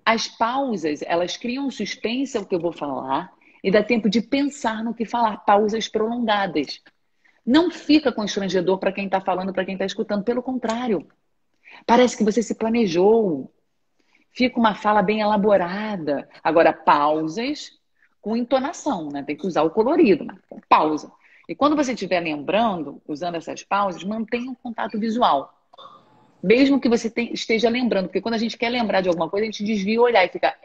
B: As pausas, elas criam um suspense ao que eu vou falar e dá tempo de pensar no que falar. Pausas prolongadas. Não fica constrangedor para quem está falando, para quem está escutando. Pelo contrário, parece que você se planejou. Fica uma fala bem elaborada. Agora, pausas com entonação, né? Tem que usar o colorido, mas com pausa. E quando você estiver lembrando, usando essas pausas, mantenha um contato visual. Mesmo que você esteja lembrando, porque quando a gente quer lembrar de alguma coisa, a gente desvia o olhar e fica.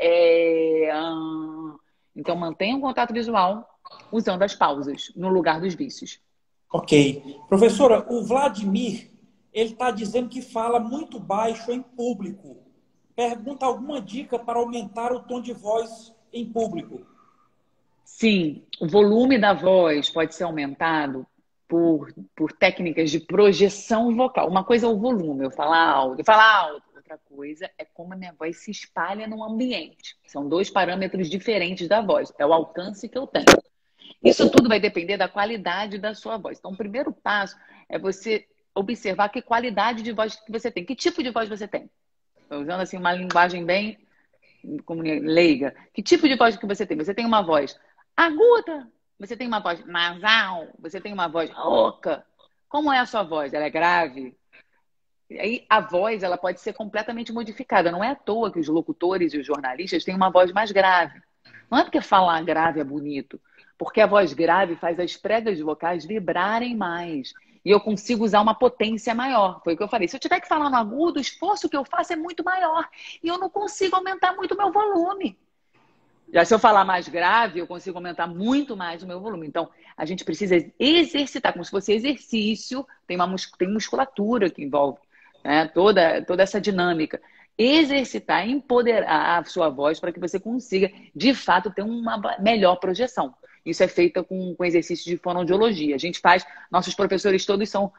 B: Então, mantenha um contato visual usando as pausas no lugar dos vícios.
A: Ok. Professora, o Vladimir, ele está dizendo que fala muito baixo em público. Pergunta alguma dica para aumentar o tom de voz em público.
B: Sim, o volume da voz pode ser aumentado por técnicas de projeção vocal. Uma coisa é o volume, eu falar alto. Outra coisa é como a minha voz se espalha no ambiente. São dois parâmetros diferentes da voz. É o alcance que eu tenho. Isso tudo vai depender da qualidade da sua voz. Então, o primeiro passo é você observar que qualidade de voz que você tem. Que tipo de voz você tem? Estou usando assim uma linguagem bem como leiga. Que tipo de voz que você tem? Você tem uma voz aguda? Você tem uma voz nasal? Você tem uma voz rouca? Como é a sua voz? Ela é grave? E aí a voz ela pode ser completamente modificada. Não é à toa que os locutores e os jornalistas têm uma voz mais grave. Não é porque falar grave é bonito. Porque a voz grave faz as pregas vocais vibrarem mais. E eu consigo usar uma potência maior. Foi o que eu falei. Se eu tiver que falar no agudo, o esforço que eu faço é muito maior. E eu não consigo aumentar muito o meu volume. Já se eu falar mais grave, eu consigo aumentar muito mais o meu volume. Então, a gente precisa exercitar, como se fosse exercício. Tem musculatura que envolve, né? Toda essa dinâmica. Exercitar, empoderar a sua voz para que você consiga, de fato, ter uma melhor projeção. Isso é feito com exercício de fonoaudiologia. A gente faz, nossos professores todos são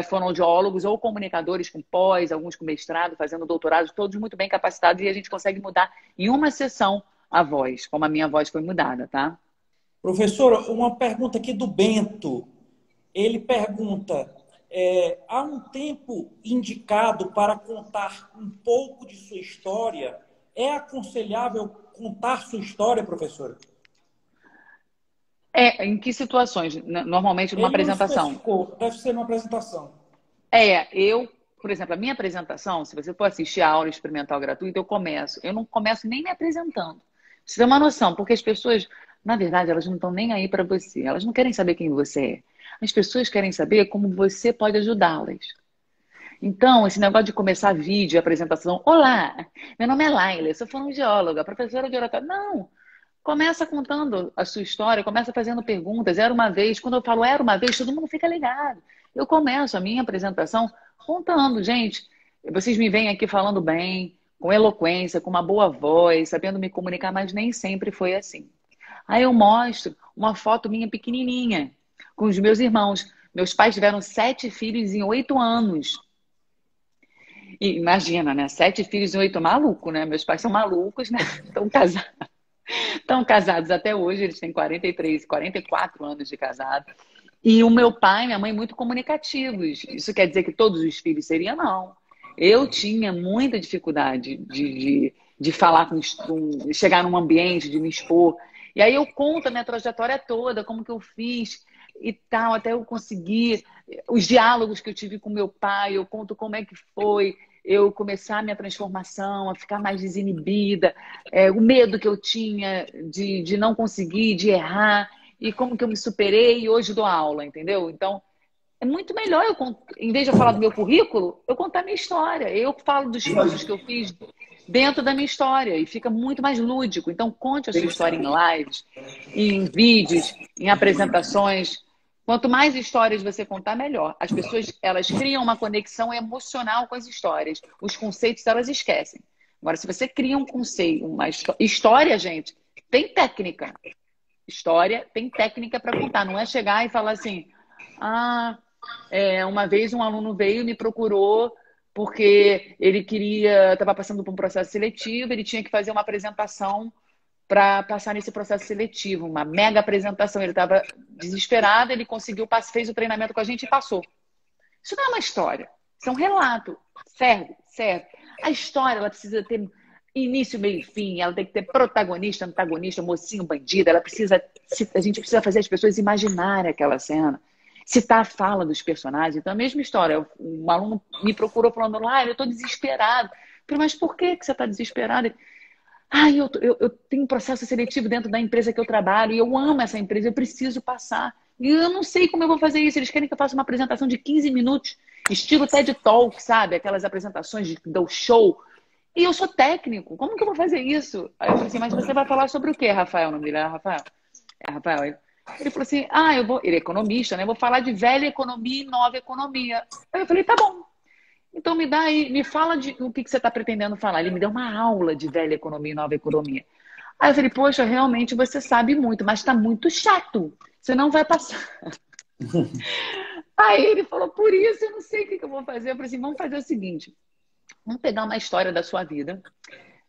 B: fonoaudiólogos ou comunicadores com pós, alguns com mestrado, fazendo doutorado, todos muito bem capacitados e a gente consegue mudar em uma sessão a voz, como a minha voz foi mudada, tá?
A: Professora, uma pergunta aqui do Bento. Ele pergunta, há um tempo indicado para contar um pouco de sua história? É aconselhável contar sua história, professora?
B: Em que situações? Normalmente numa
A: Ele não
B: apresentação.
A: especificou, deve ser uma apresentação.
B: Por exemplo, a minha apresentação, se você for assistir a aula experimental gratuita, eu não começo nem me apresentando. Você tem uma noção, porque as pessoas, na verdade, elas não estão nem aí para você. Elas não querem saber quem você é. As pessoas querem saber como você pode ajudá-las. Então, esse negócio de começar vídeo, apresentação, olá, meu nome é Laila, eu sou fonoaudióloga, professora de oratória. Não, começa contando a sua história, começa fazendo perguntas. Era uma vez, quando eu falo era uma vez, todo mundo fica ligado. Eu começo a minha apresentação contando, gente, vocês me veem aqui falando bem, com eloquência, com uma boa voz, sabendo me comunicar, mas nem sempre foi assim. Aí eu mostro uma foto minha pequenininha, com os meus irmãos. Meus pais tiveram 7 filhos em 8 anos. E imagina, né? 7 filhos em 8, maluco, né? Meus pais são malucos, né? Estão casados até hoje, eles têm 43, 44 anos de casado. E o meu pai e minha mãe muito comunicativos. Isso quer dizer que todos os filhos seriam? Não. Eu tinha muita dificuldade de falar chegar num ambiente, de me expor. E aí eu conto a minha trajetória toda, como que eu fiz e tal, até eu conseguir. Os diálogos que eu tive com meu pai, eu conto como é que foi eu começar a minha transformação, a ficar mais desinibida, o medo que eu tinha de não conseguir, de errar, e como que eu me superei e hoje dou aula, entendeu? Então, é muito melhor, em vez de eu falar do meu currículo, eu contar a minha história. Eu falo dos cursos que eu fiz dentro da minha história e fica muito mais lúdico. Então, conte a sua história em lives, em vídeos, em apresentações. Quanto mais histórias você contar, melhor. As pessoas, elas criam uma conexão emocional com as histórias. Os conceitos, elas esquecem. Agora, se você cria um conceito, uma história, gente, tem técnica. História tem técnica para contar. Não é chegar e falar assim, Uma vez um aluno veio e me procurou porque ele estava passando por um processo seletivo, ele tinha que fazer uma apresentação para passar nesse processo seletivo, uma mega apresentação. Ele estava desesperado, ele conseguiu, fez o treinamento com a gente e passou. Isso não é uma história, isso é um relato. Serve, serve. A história, ela precisa ter início, meio e fim, ela tem que ter protagonista, antagonista, mocinho, bandido, a gente precisa fazer as pessoas imaginarem aquela cena, citar a fala dos personagens. Então, a mesma história, um aluno me procurou falando, eu estou desesperado. Eu falei, mas por que você está desesperado? Eu tenho um processo seletivo dentro da empresa que eu trabalho e eu amo essa empresa, eu preciso passar. E eu não sei como eu vou fazer isso. Eles querem que eu faça uma apresentação de 15 minutos, estilo TED Talk, sabe? Aquelas apresentações do show. E eu sou técnico, como que eu vou fazer isso? Aí eu falei assim, mas você vai falar sobre o quê, Rafael? Não me lembro, Rafael? Rafael. Ele falou assim, ele é economista, né? Eu vou falar de velha economia e nova economia. Aí eu falei, tá bom. Então me fala o que você está pretendendo falar. Ele me deu uma aula de velha economia e nova economia. Aí eu falei, poxa, realmente você sabe muito, mas está muito chato. Você não vai passar. Aí ele falou, por isso eu não sei o que eu vou fazer. Eu falei assim, vamos fazer o seguinte. Vamos pegar uma história da sua vida.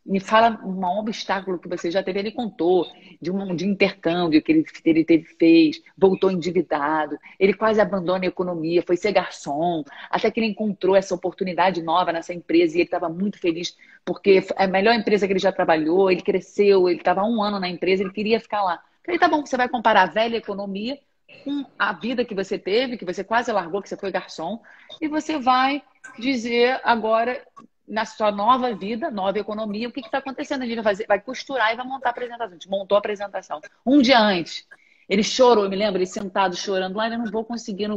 B: Me fala um obstáculo que você já teve. Ele contou de intercâmbio que ele fez, voltou endividado, ele quase abandona a economia, foi ser garçom, até que ele encontrou essa oportunidade nova nessa empresa e ele estava muito feliz, porque é a melhor empresa que ele já trabalhou, ele cresceu, ele estava há 1 ano na empresa, ele queria ficar lá. Falei, tá bom, você vai comparar a velha economia com a vida que você teve, que você quase largou, que você foi garçom, e você vai dizer agora, na sua nova vida, nova economia, o que está acontecendo? A gente vai costurar e vai montar a apresentação. A gente montou a apresentação. Um dia antes, ele chorou, eu me lembro, ele sentado chorando, lá, eu não vou conseguir,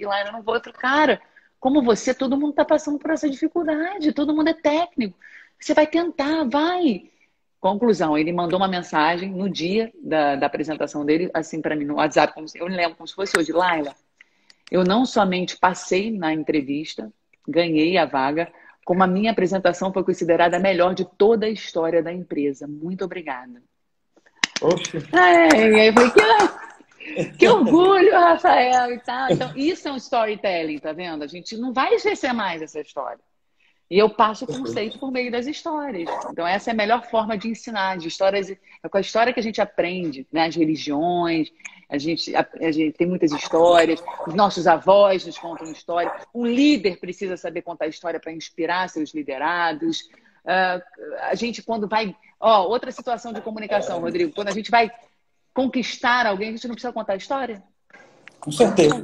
B: lá, eu não vou. Eu falei, cara, como você, todo mundo está passando por essa dificuldade, todo mundo é técnico. Você vai tentar, vai. Conclusão, ele mandou uma mensagem no dia da apresentação dele, assim, para mim, no WhatsApp, eu me lembro como se fosse hoje, Laila, eu não somente passei na entrevista, ganhei a vaga, como a minha apresentação foi considerada a melhor de toda a história da empresa. Muito obrigada.
A: Oxe.
B: E aí eu falei, que orgulho, Rafael, e tal. Então, isso é um storytelling, tá vendo? A gente não vai esquecer mais essa história. E eu passo o conceito por meio das histórias. Então, essa é a melhor forma de ensinar, de histórias. É com a história que a gente aprende, né? As religiões, a gente tem muitas histórias, os nossos avós nos contam história. Um líder precisa saber contar história para inspirar seus liderados. A gente, quando vai. Outra situação de comunicação, Rodrigo, quando a gente vai conquistar alguém, a gente não precisa contar história?
A: Com certeza.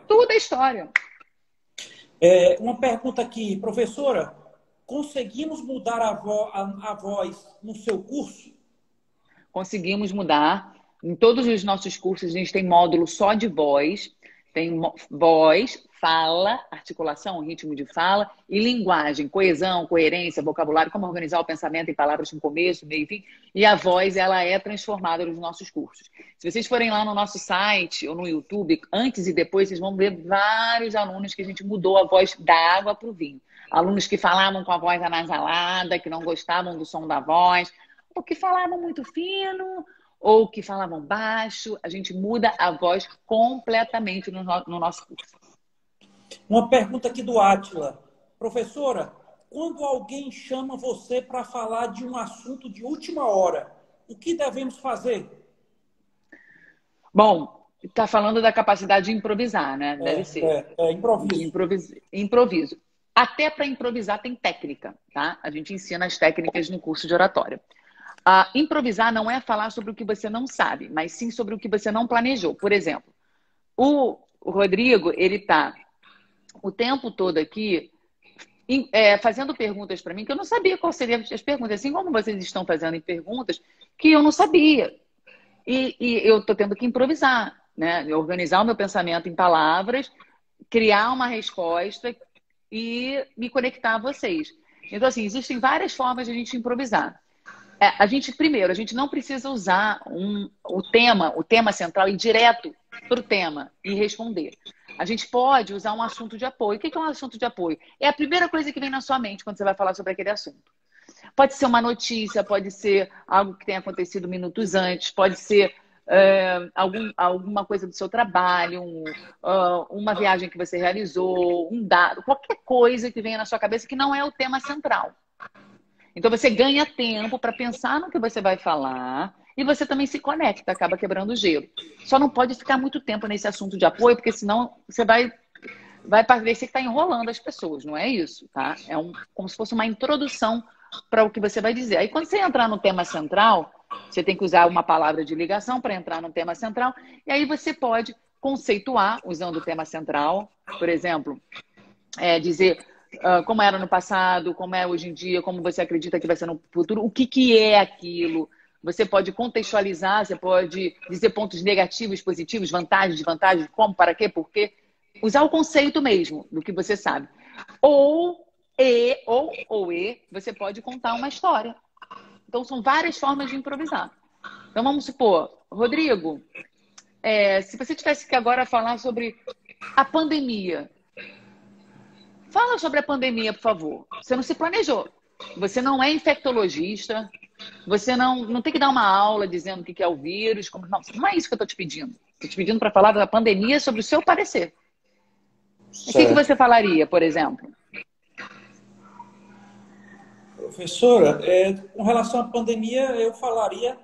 B: Tudo é história.
A: Uma pergunta aqui, professora, conseguimos mudar a voz no seu curso?
B: Conseguimos mudar. Em todos os nossos cursos, a gente tem módulo só de voz. Tem voz, fala, articulação, ritmo de fala e linguagem, coesão, coerência, vocabulário, como organizar o pensamento em palavras com começo, meio e fim. E a voz, ela é transformada nos nossos cursos. Se vocês forem lá no nosso site ou no YouTube, antes e depois, vocês vão ver vários alunos que a gente mudou a voz da água para o vinho. Alunos que falavam com a voz anasalada, que não gostavam do som da voz, ou que falavam muito fino, ou que falavam baixo. A gente muda a voz completamente no nosso curso.
A: Uma pergunta aqui do Átila. Professora, quando alguém chama você para falar de um assunto de última hora, o que devemos fazer?
B: Bom, está falando da capacidade de improvisar, né? Deve ser.
A: Improviso.
B: Improviso. Até para improvisar tem técnica, tá? A gente ensina as técnicas no curso de oratória. Improvisar não é falar sobre o que você não sabe, mas sim sobre o que você não planejou. Por exemplo, o Rodrigo, ele está o tempo todo aqui fazendo perguntas para mim que eu não sabia quais seriam as perguntas, assim como vocês estão fazendo perguntas que eu não sabia. E eu estou tendo que improvisar, né? Organizar o meu pensamento em palavras, criar uma resposta e me conectar a vocês. Então, assim, existem várias formas de a gente improvisar. Primeiro, a gente não precisa usar o tema central, ir direto para o tema e responder. A gente pode usar um assunto de apoio. O que é um assunto de apoio? É a primeira coisa que vem na sua mente quando você vai falar sobre aquele assunto. Pode ser uma notícia, pode ser algo que tenha acontecido minutos antes, pode ser alguma coisa do seu trabalho, uma viagem que você realizou, um dado, qualquer coisa que venha na sua cabeça que não é o tema central. Então você ganha tempo para pensar no que você vai falar e você também se conecta, acaba quebrando o gelo. Só não pode ficar muito tempo nesse assunto de apoio, porque senão você vai parecer que está enrolando as pessoas, não é isso, tá? Como se fosse uma introdução para o que você vai dizer. Aí quando você entrar no tema central, você tem que usar uma palavra de ligação para entrar no tema central, e aí você pode conceituar usando o tema central, por exemplo, dizer como era no passado, como é hoje em dia, como você acredita que vai ser no futuro, o que é aquilo. Você pode contextualizar, você pode dizer pontos negativos, positivos, vantagens, desvantagens, como, para quê, por quê. Usar o conceito mesmo do que você sabe. Ou você pode contar uma história. Então, são várias formas de improvisar. Então, vamos supor, Rodrigo, se você tivesse que agora falar sobre a pandemia, fala sobre a pandemia, por favor. Você não se planejou. Você não é infectologista. Você não tem que dar uma aula dizendo o que é o vírus. Não é isso que eu estou te pedindo. Estou te pedindo para falar da pandemia sobre o seu parecer. O que você falaria, por exemplo?
A: Professora, com relação à pandemia, eu falaria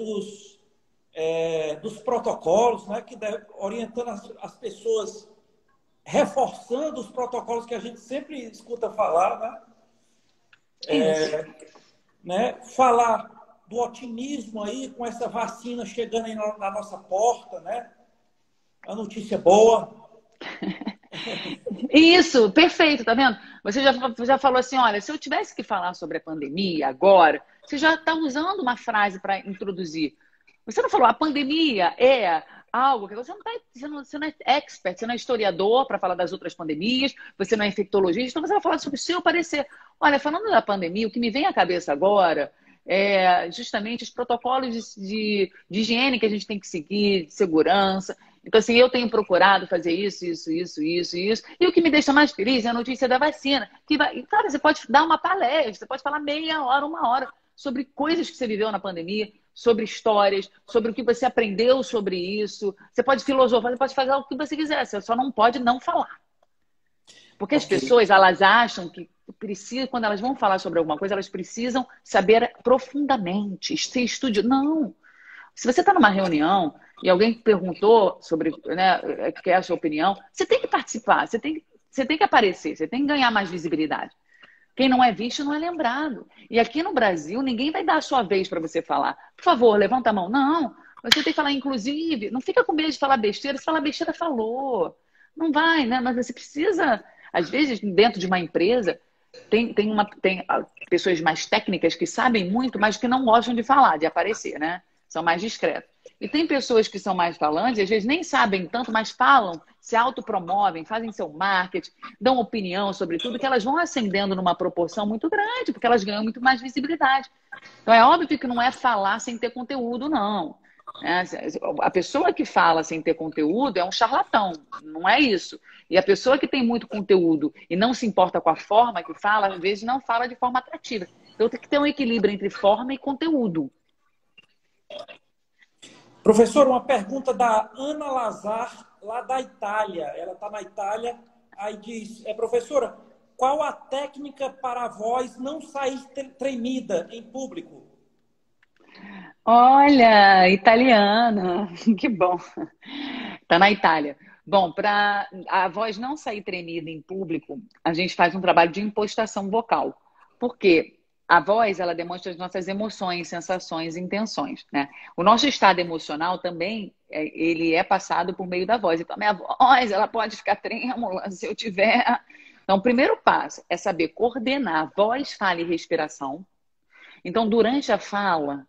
A: dos protocolos, né, orientando as pessoas, reforçando os protocolos que a gente sempre escuta falar, né? Falar do otimismo aí com essa vacina chegando aí na nossa porta, né? A notícia boa.
B: Isso, perfeito, tá vendo? Você já falou assim, olha, se eu tivesse que falar sobre a pandemia agora, você já está usando uma frase para introduzir. Você não falou, a pandemia é algo que você não é expert, você não é historiador para falar das outras pandemias, você não é infectologista, então você vai falar sobre o seu parecer. Olha, falando da pandemia, o que me vem à cabeça agora é justamente os protocolos de higiene que a gente tem que seguir, de segurança. Então, assim, eu tenho procurado fazer isso. E o que me deixa mais feliz é a notícia da vacina. Claro, você pode dar uma palestra, você pode falar meia hora, uma hora, sobre coisas que você viveu na pandemia, sobre histórias, sobre o que você aprendeu sobre isso. Você pode filosofar, você pode fazer o que você quiser, você só não pode não falar. Porque as pessoas, elas acham que quando elas vão falar sobre alguma coisa, elas precisam saber profundamente, ser estúdio. Não. Se você está numa reunião e alguém perguntou sobre, né, quer a sua opinião, você tem que participar, você tem que aparecer, você tem que ganhar mais visibilidade. Quem não é visto não é lembrado. E aqui no Brasil, ninguém vai dar a sua vez para você falar. Por favor, levanta a mão. Não, você tem que falar inclusive. Não fica com medo de falar besteira. Se falar besteira, falou. Não vai, né? Mas você precisa, às vezes, dentro de uma empresa, tem pessoas mais técnicas que sabem muito, mas que não gostam de falar, de aparecer, né? São mais discretos. E tem pessoas que são mais falantes, às vezes nem sabem tanto, mas falam, se autopromovem, fazem seu marketing, dão opinião sobre tudo, que elas vão ascendendo numa proporção muito grande, porque elas ganham muito mais visibilidade. Então é óbvio que não é falar sem ter conteúdo, não. A pessoa que fala sem ter conteúdo é um charlatão, não é isso. E a pessoa que tem muito conteúdo e não se importa com a forma que fala, às vezes não fala de forma atrativa. Então tem que ter um equilíbrio entre forma e conteúdo.
A: Professor, uma pergunta da Ana Lazar, lá da Itália. Ela está na Itália, aí diz, professora, qual a técnica para a voz não sair tremida em público?
B: Olha, italiana, que bom. Está na Itália. Bom, para a voz não sair tremida em público, a gente faz um trabalho de impostação vocal. Por quê? A voz, ela demonstra as nossas emoções, sensações e intenções, né? O nosso estado emocional também, ele é passado por meio da voz. Então, a minha voz, ela pode ficar trêmula se eu tiver... Então, o primeiro passo é saber coordenar voz, fala e respiração. Então, durante a fala,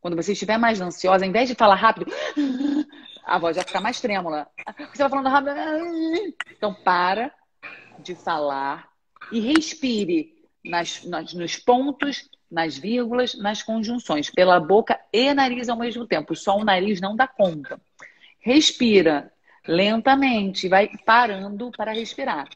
B: quando você estiver mais ansiosa, ao invés de falar rápido, a voz vai ficar mais trêmula. Você vai falando rápido. Então, para de falar e respire nos pontos, nas vírgulas, nas conjunções, pela boca e nariz ao mesmo tempo. Só o nariz não dá conta. Respira lentamente, vai parando para respirar.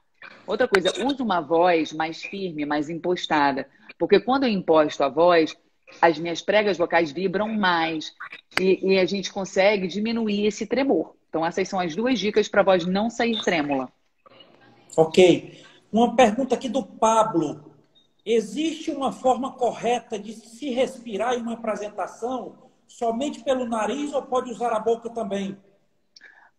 B: Outra coisa, usa uma voz mais firme, mais impostada. Porque quando eu imposto a voz, as minhas pregas vocais vibram mais e a gente consegue diminuir esse tremor. Então, essas são as duas dicas para a voz não sair trêmula.
A: Ok. Uma pergunta aqui do Pablo. Existe uma forma correta de se respirar em uma apresentação somente pelo nariz ou pode usar a boca também?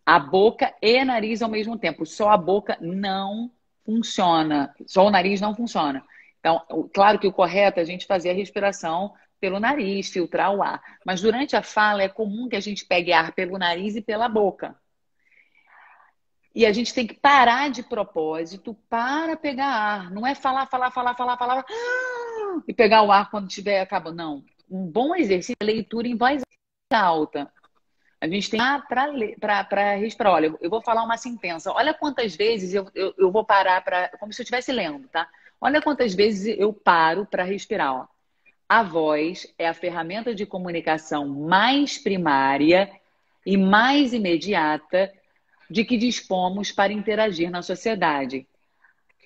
B: A boca e nariz ao mesmo tempo. Só a boca não funciona. Só o nariz não funciona. Então, claro que o correto é a gente fazer a respiração pelo nariz, filtrar o ar. Mas durante a fala é comum que a gente pegue ar pelo nariz e pela boca. E a gente tem que parar de propósito para pegar ar. Não é falar e pegar o ar quando estiver acabando. Não. Um bom exercício é leitura em voz alta. A gente tem para respirar. Olha, eu vou falar uma sentença. Olha quantas vezes eu vou parar para. Como se eu estivesse lendo, tá? Olha quantas vezes eu paro para respirar. Ó. A voz é a ferramenta de comunicação mais primária e mais imediata de que dispomos para interagir na sociedade,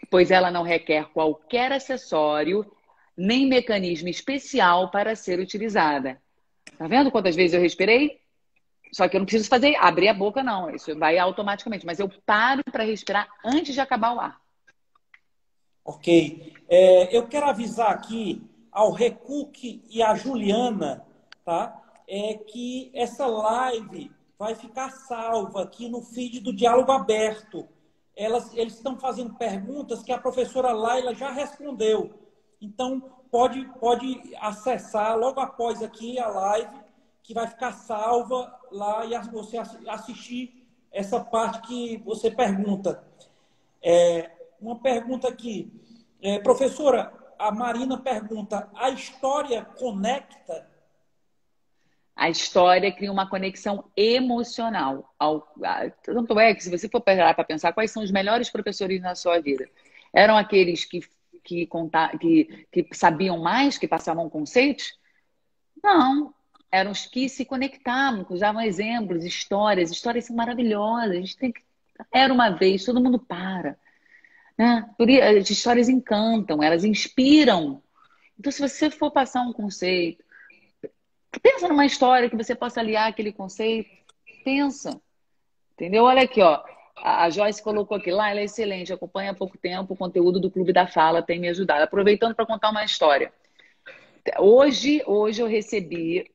B: pois ela não requer qualquer acessório nem mecanismo especial para ser utilizada. Tá vendo quantas vezes eu respirei? Só que eu não preciso abrir a boca, não. Isso vai automaticamente. Mas eu paro para respirar antes de acabar o ar.
A: Ok. Eu quero avisar aqui ao Recuque e à Juliana, tá? Que essa live vai ficar salva aqui no feed do Diálogo Aberto. Eles estão fazendo perguntas que a professora Laila já respondeu. Então, pode acessar logo após aqui a live, que vai ficar salva lá e você assistir essa parte que você pergunta. Uma pergunta aqui. Professora, a Marina pergunta, a história conecta?
B: A história cria uma conexão emocional. Tanto é que, se você for parar para pensar, quais são os melhores professores na sua vida? Eram aqueles que sabiam mais, que passavam conceitos? Não. Eram os que se conectavam, que usavam exemplos, histórias. Histórias são maravilhosas. A gente tem que... Era uma vez, todo mundo para. Né? As histórias encantam, elas inspiram. Então, se você for passar um conceito, pensa numa história que você possa aliar aquele conceito. Pensa. Entendeu? Olha aqui, ó. A Joyce colocou aqui, lá, ela é excelente, acompanha há pouco tempo o conteúdo do Clube da Fala, tem me ajudado. Aproveitando para contar uma história. Hoje eu recebi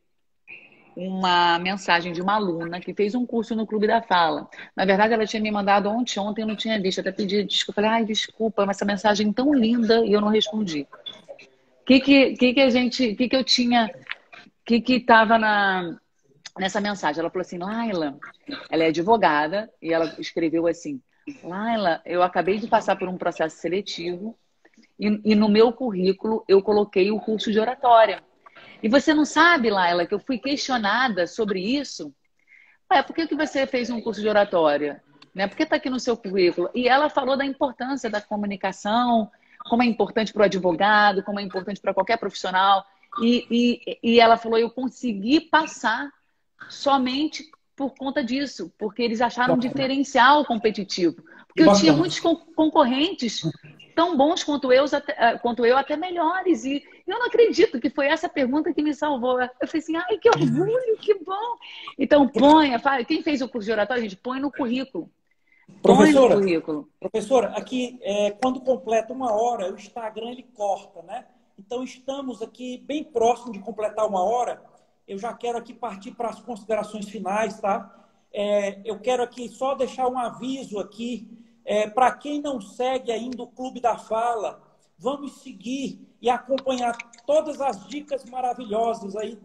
B: uma mensagem de uma aluna que fez um curso no Clube da Fala. Na verdade, ela tinha me mandado ontem eu não tinha visto. Até pedi desculpa. Falei, ai, desculpa, mas essa mensagem tão linda e eu não respondi. O que eu tinha... O que estava nessa mensagem? Ela falou assim, Laila, ela é advogada, e ela escreveu assim, Laila, eu acabei de passar por um processo seletivo e no meu currículo eu coloquei o curso de oratória. E você não sabe, Laila, que eu fui questionada sobre isso? Por que você fez um curso de oratória? Né? Por que está aqui no seu currículo? E ela falou da importância da comunicação, como é importante para o advogado, como é importante para qualquer profissional. E ela falou, eu consegui passar somente por conta disso, porque eles acharam um diferencial competitivo. Porque eu tinha muitos concorrentes tão bons quanto eu, até melhores. E eu não acredito que foi essa pergunta que me salvou. Eu falei assim, ai, que orgulho, que bom. Então, quem fez o curso de oratória, a gente põe no currículo.
A: Professora, aqui, quando completa 1 hora, o Instagram ele corta, né? Então, estamos aqui bem próximo de completar 1 hora. Eu já quero aqui partir para as considerações finais, tá? Eu quero aqui só deixar um aviso aqui. Para quem não segue ainda o Clube da Fala, vamos seguir e acompanhar todas as dicas maravilhosas aí.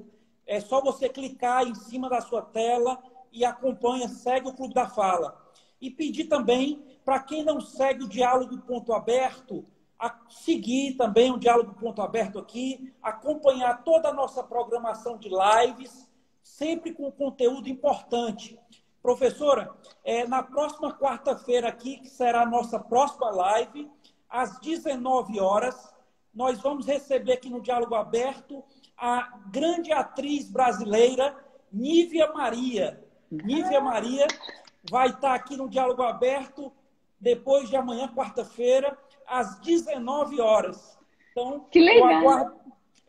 A: É só você clicar em cima da sua tela e acompanha, segue o Clube da Fala. E pedir também, para quem não segue o Diálogo Ponto Aberto, a seguir também o Diálogo Ponto Aberto aqui, acompanhar toda a nossa programação de lives, sempre com conteúdo importante. Professora, na próxima quarta-feira aqui, que será a nossa próxima live, às 19 horas, nós vamos receber aqui no Diálogo Aberto a grande atriz brasileira, Nívia Maria. Nívia Maria vai estar aqui no Diálogo Aberto depois de amanhã, quarta-feira, às 19 horas. Então,
B: que legal.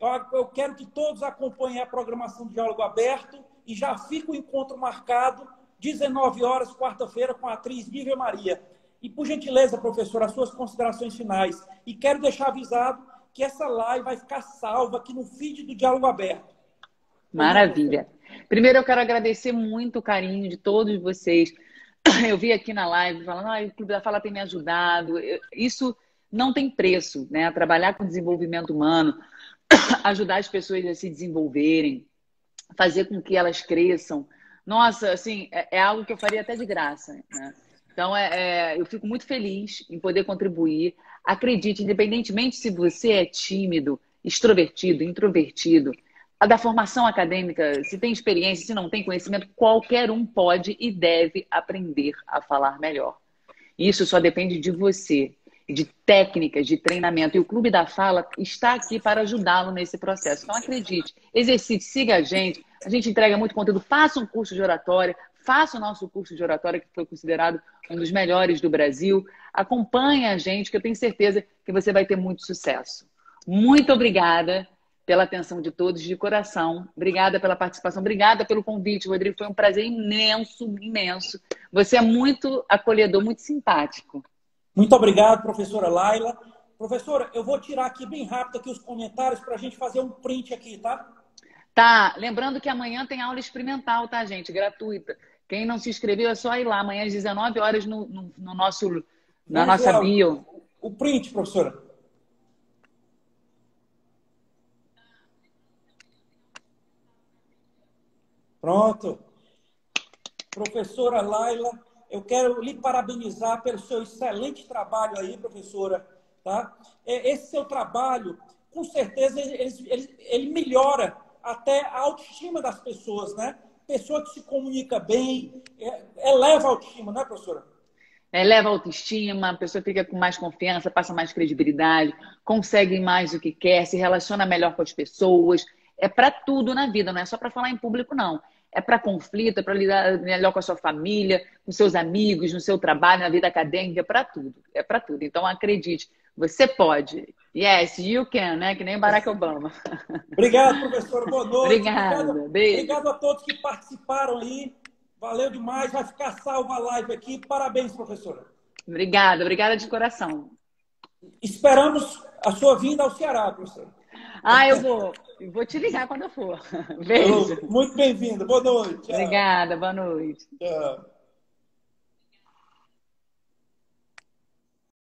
A: Eu quero que todos acompanhem a programação do Diálogo Aberto e já fica o encontro marcado, 19 horas, quarta-feira, com a atriz Nívia Maria. E, por gentileza, professora, as suas considerações finais. E quero deixar avisado que essa live vai ficar salva aqui no feed do Diálogo Aberto.
B: Maravilha. Primeiro, eu quero agradecer muito o carinho de todos vocês. Eu vi aqui na live falando, o Clube da Fala tem me ajudado. Isso não tem preço, né? Trabalhar com desenvolvimento humano, ajudar as pessoas a se desenvolverem, fazer com que elas cresçam. Nossa, assim, é algo que eu faria até de graça, né? Então, eu fico muito feliz em poder contribuir. Acredite, independentemente se você é tímido, extrovertido, introvertido, da formação acadêmica, se tem experiência, se não tem conhecimento, qualquer um pode e deve aprender a falar melhor. Isso só depende de você, de técnicas, de treinamento. E o Clube da Fala está aqui para ajudá-lo nesse processo. Então, acredite, exercite, siga a gente entrega muito conteúdo. Faça um curso de oratória, faça o nosso curso de oratória, que foi considerado um dos melhores do Brasil. Acompanhe a gente, que eu tenho certeza que você vai ter muito sucesso. Muito obrigada pela atenção de todos, de coração. Obrigada pela participação, obrigada pelo convite, Rodrigo. Foi um prazer imenso, imenso. Você é muito acolhedor, muito simpático.
A: Muito obrigado, professora Laila. Professora, eu vou tirar aqui bem rápido aqui os comentários para a gente fazer um print aqui, tá?
B: Tá, lembrando que amanhã tem aula experimental, tá, gente? Gratuita. Quem não se inscreveu é só ir lá, amanhã às 19 horas na nossa bio.
A: O print, professora. Pronto. Professora Laila, eu quero lhe parabenizar pelo seu excelente trabalho aí, professora. Tá? Esse seu trabalho, com certeza, ele melhora até a autoestima das pessoas, né? Pessoa que se comunica bem, eleva a autoestima, não é, professora?
B: Eleva a autoestima, a pessoa fica com mais confiança, passa mais credibilidade, consegue mais o que quer, se relaciona melhor com as pessoas. É para tudo na vida, não é só para falar em público, não. É para conflito, é para lidar melhor com a sua família, com seus amigos, no seu trabalho, na vida acadêmica, é para tudo. É para tudo. Então, acredite, você pode. Yes, you can, né? Que nem Barack Obama.
A: Obrigado, professor. Boa noite.
B: Obrigada.
A: Obrigado a todos que participaram aí. Valeu demais. Vai ficar salva a live aqui. Parabéns, professora.
B: Obrigada de coração.
A: Esperamos a sua vinda ao Ceará, professora.
B: Eu vou te ligar quando eu for. Beijo.
A: Muito bem-vindo. Boa noite.
B: Obrigada, boa noite.
A: Tchau.